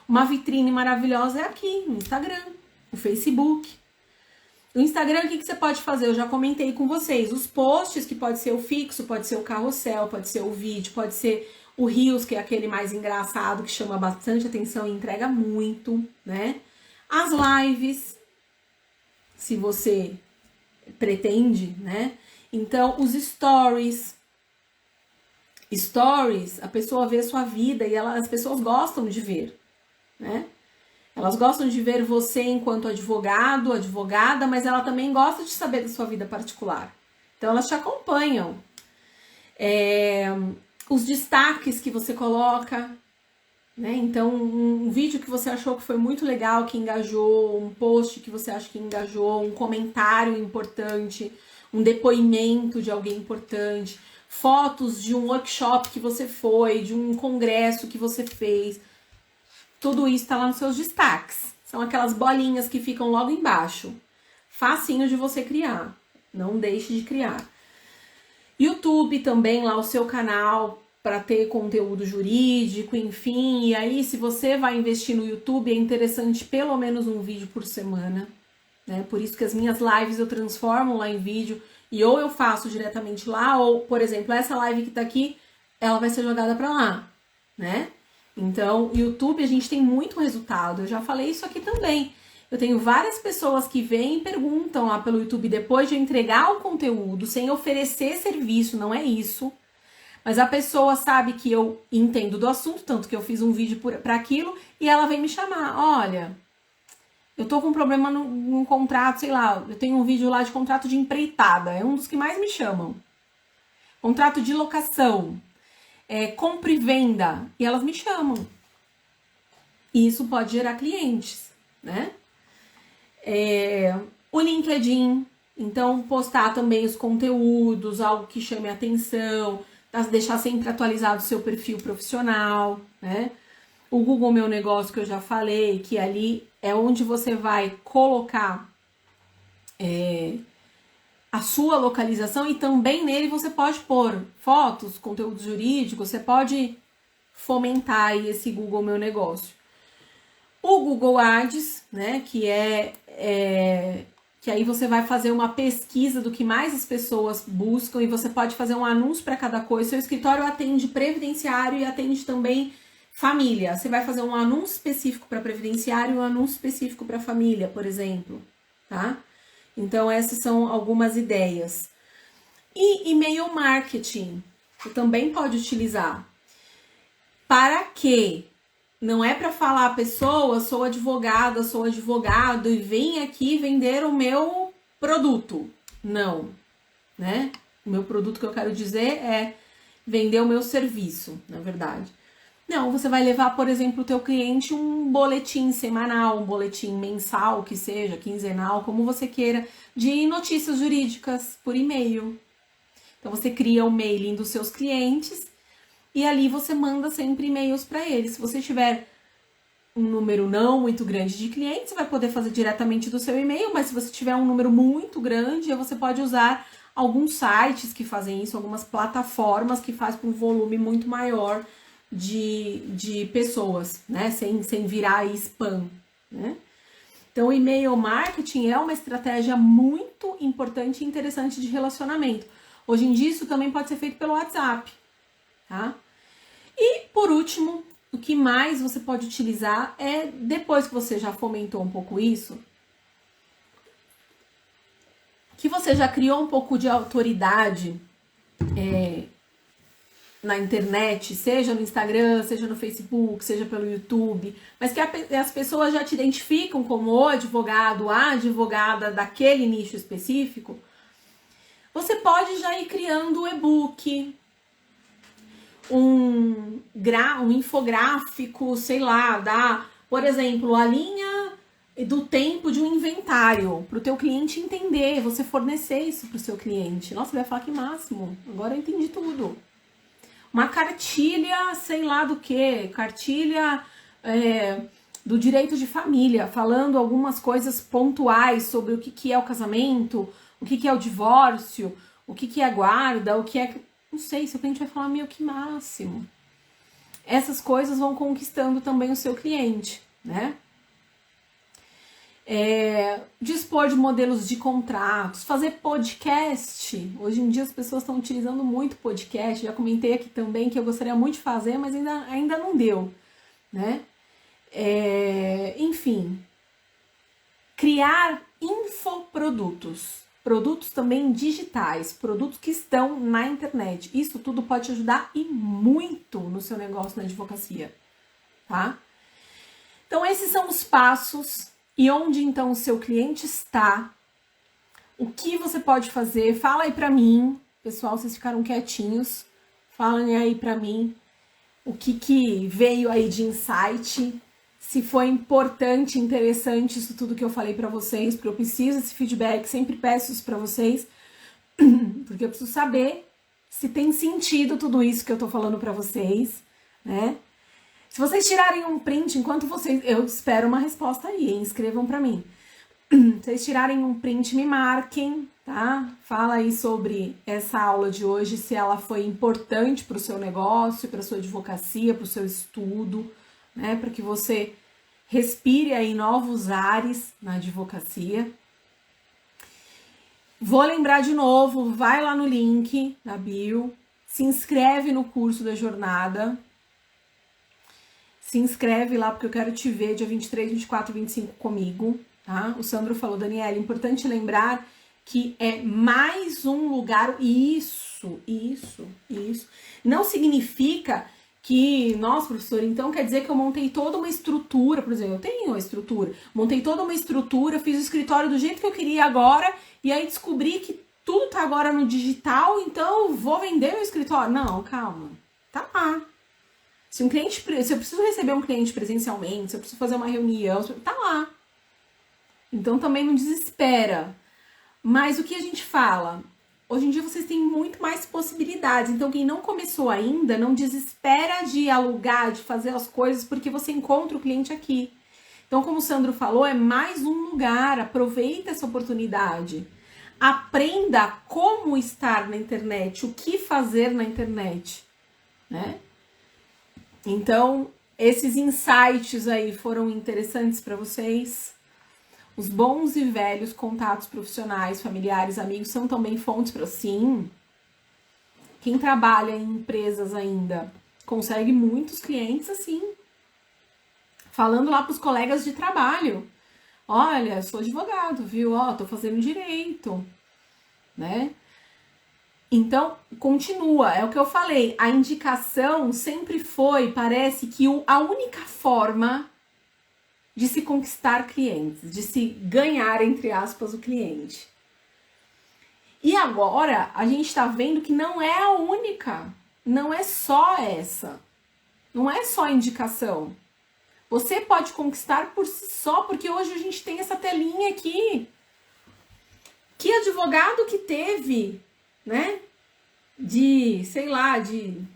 Uma vitrine maravilhosa é aqui, no Instagram, no Facebook. No Instagram, o que você pode fazer? Eu já comentei com vocês. Os posts, que pode ser o fixo, pode ser o carrossel, pode ser o vídeo, pode ser o Reels, que é aquele mais engraçado, que chama bastante atenção e entrega muito, né? As lives, se você pretende, né? Então, os stories. Stories, a pessoa vê a sua vida e as pessoas gostam de ver, né? Elas gostam de ver você enquanto advogado, advogada, mas ela também gosta de saber da sua vida particular. Então, elas te acompanham. Os destaques que você coloca, né? Então, um vídeo que você achou que foi muito legal, que engajou, um post que você acha que engajou, um comentário importante, um depoimento de alguém importante, fotos de um workshop que você foi, de um congresso que você fez. Tudo isso está lá nos seus destaques. São aquelas bolinhas que ficam logo embaixo. Facinho de você criar. Não deixe de criar. YouTube também, lá o seu canal para ter conteúdo jurídico, enfim. E aí, se você vai investir no YouTube, é interessante pelo menos um vídeo por semana, né? Por isso que as minhas lives eu transformo lá em vídeo e ou eu faço diretamente lá, ou, por exemplo, essa live que tá aqui, ela vai ser jogada para lá, né? Então, YouTube, a gente tem muito resultado. Eu já falei isso aqui também. Eu tenho várias pessoas que vêm e perguntam lá pelo YouTube depois de eu entregar o conteúdo, sem oferecer serviço, não é isso. Mas a pessoa sabe que eu entendo do assunto, tanto que eu fiz um vídeo para aquilo, e ela vem me chamar. Olha, eu tô com um problema num contrato, sei lá, eu tenho um vídeo lá de contrato de empreitada, é um dos que mais me chamam. Contrato de locação, compra e venda, e elas me chamam. E isso pode gerar clientes, né? O LinkedIn, então postar também os conteúdos, algo que chame a atenção, deixar sempre atualizado o seu perfil profissional, né? O Google Meu Negócio, que eu já falei, que ali é onde você vai colocar a sua localização, e também nele você pode pôr fotos, conteúdos jurídicos, você pode fomentar aí esse Google Meu Negócio. O Google Ads, né, que aí você vai fazer uma pesquisa do que mais as pessoas buscam e você pode fazer um anúncio para cada coisa. Seu escritório atende previdenciário e atende também família. Você vai fazer um anúncio específico para previdenciário e um anúncio específico para família, por exemplo, tá? Então, essas são algumas ideias. E e-mail marketing, você também pode utilizar. Para quê? Não é para falar a pessoa, sou advogada, sou advogado e vem aqui vender o meu produto. Não, né? O meu produto que eu quero dizer é vender o meu serviço, na verdade. Não, você vai levar, por exemplo, o teu cliente um boletim semanal, um boletim mensal, que seja, quinzenal, como você queira, de notícias jurídicas por e-mail. Então, você cria o mailing dos seus clientes e ali você manda sempre e-mails para eles. Se você tiver um número não muito grande de clientes, você vai poder fazer diretamente do seu e-mail, mas se você tiver um número muito grande, você pode usar alguns sites que fazem isso, algumas plataformas que fazem com um volume muito maior de pessoas, né? Sem virar spam, né? Então, o e-mail marketing é uma estratégia muito importante e interessante de relacionamento. Hoje em dia, isso também pode ser feito pelo WhatsApp, tá? E, por último, o que mais você pode utilizar é, depois que você já fomentou um pouco isso, que você já criou um pouco de autoridade na internet, seja no Instagram, seja no Facebook, seja pelo YouTube, mas que as pessoas já te identificam como o advogado, a advogada daquele nicho específico, você pode já ir criando um e-book, um infográfico, sei lá, por exemplo, a linha do tempo de um inventário, para o teu cliente entender, você fornecer isso para o seu cliente. Nossa, ele vai falar que máximo, agora eu entendi tudo. Uma cartilha, sei lá do que, cartilha do direito de família, falando algumas coisas pontuais sobre o que é o casamento, o que é o divórcio, o que é a guarda, o que é... Não sei, seu cliente vai falar, meu, que máximo. Essas coisas vão conquistando também o seu cliente, né? dispor de modelos de contratos, fazer podcast. Hoje em dia as pessoas estão utilizando muito podcast, já comentei aqui também que eu gostaria muito de fazer, mas ainda não deu, né? Enfim, criar infoprodutos, produtos também digitais, produtos que estão na internet. Isso tudo pode te ajudar e muito no seu negócio na advocacia, tá? Então esses são os passos. E onde então o seu cliente está, o que você pode fazer, fala aí pra mim, pessoal, vocês ficaram quietinhos, falem aí pra mim o que veio aí de insight, se foi importante, interessante isso tudo que eu falei pra vocês, porque eu preciso desse feedback, sempre peço isso pra vocês, porque eu preciso saber se tem sentido tudo isso que eu tô falando pra vocês, né? Se vocês tirarem um print, enquanto vocês... Eu espero uma resposta aí, hein? Escrevam pra mim. Se vocês tirarem um print, me marquem, tá? Fala aí sobre essa aula de hoje, se ela foi importante pro seu negócio, pra sua advocacia, pro seu estudo, né? Para que você respire aí novos ares na advocacia. Vou lembrar de novo, vai lá no link na bio, se inscreve no curso da jornada. Se inscreve lá porque eu quero te ver dia 23, 24 e 25 comigo, tá? O Sandro falou, Daniela, é importante lembrar que é mais um lugar, isso. Não significa que, nossa, professor, então quer dizer que eu montei toda uma estrutura, por exemplo, eu tenho uma estrutura, montei toda uma estrutura, fiz o escritório do jeito que eu queria agora, e aí descobri que tudo tá agora no digital, então vou vender meu escritório. Não, calma, tá lá. Se eu preciso receber um cliente presencialmente, se eu preciso fazer uma reunião, tá lá. Então também não desespera. Mas o que a gente fala? Hoje em dia vocês têm muito mais possibilidades. Então quem não começou ainda, não desespera de alugar, de fazer as coisas, porque você encontra o cliente aqui. Então, como o Sandro falou, é mais um lugar. Aproveita essa oportunidade. Aprenda como estar na internet, o que fazer na internet, né? Então, esses insights aí foram interessantes para vocês. Os bons e velhos contatos profissionais, familiares, amigos são também fontes para sim. Quem trabalha em empresas ainda consegue muitos clientes assim. Falando lá para os colegas de trabalho. Olha, sou advogado, viu? Ó, tô fazendo direito, né? Então, continua, é o que eu falei, a indicação sempre foi, parece que a única forma de se conquistar clientes, de se ganhar, entre aspas, o cliente. E agora, a gente tá vendo que não é a única, não é só essa, não é só indicação. Você pode conquistar por si só, porque hoje a gente tem essa telinha aqui. Que advogado que teve, né?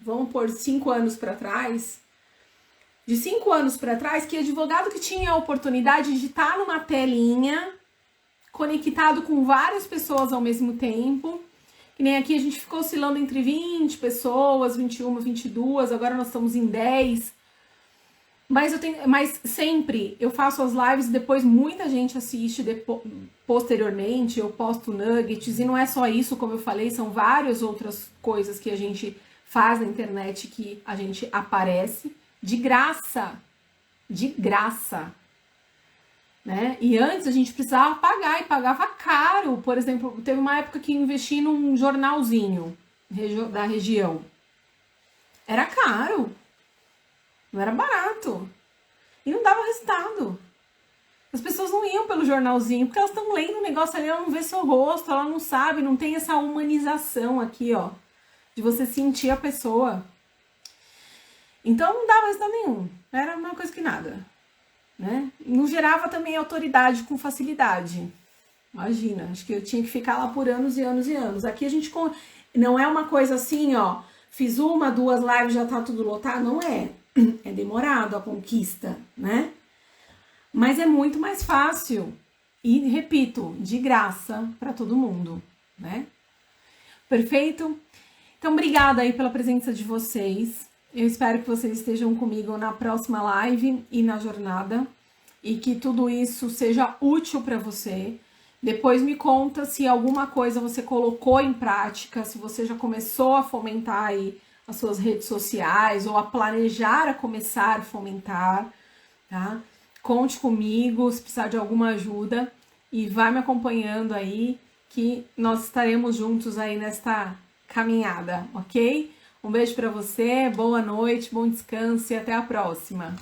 Vamos pôr 5 anos para trás. De 5 anos para trás, que advogado que tinha a oportunidade de estar numa telinha, conectado com várias pessoas ao mesmo tempo. Que nem aqui a gente ficou oscilando entre 20 pessoas, 21, 22, agora nós estamos em 10. Mas sempre eu faço as lives e depois muita gente assiste posteriormente, eu posto nuggets, e não é só isso, como eu falei, são várias outras coisas que a gente faz na internet que a gente aparece de graça, né? E antes a gente precisava pagar e pagava caro. Por exemplo, teve uma época que investi num jornalzinho da região. Era caro. Não era barato. E não dava resultado. As pessoas não iam pelo jornalzinho, porque elas estão lendo o negócio ali, ela não vê seu rosto, ela não sabe, não tem essa humanização aqui, ó. De você sentir a pessoa. Então não dava resultado nenhum. Era a mesma coisa que nada. Né? Não gerava também autoridade com facilidade. Imagina, acho que eu tinha que ficar lá por anos e anos e anos. Aqui a gente não é uma coisa assim, ó. Fiz 1, 2 lives, já tá tudo lotado. Não é. É demorado a conquista, né? Mas é muito mais fácil. E, repito, de graça para todo mundo, né? Perfeito? Então, obrigada aí pela presença de vocês. Eu espero que vocês estejam comigo na próxima live e na jornada. e que tudo isso seja útil para você. Depois me conta se alguma coisa você colocou em prática, se você já começou a fomentar aí as suas redes sociais ou a planejar a começar a fomentar, tá? Conte comigo se precisar de alguma ajuda e vai me acompanhando aí que nós estaremos juntos aí nesta caminhada, ok? Um beijo para você, boa noite, bom descanso e até a próxima.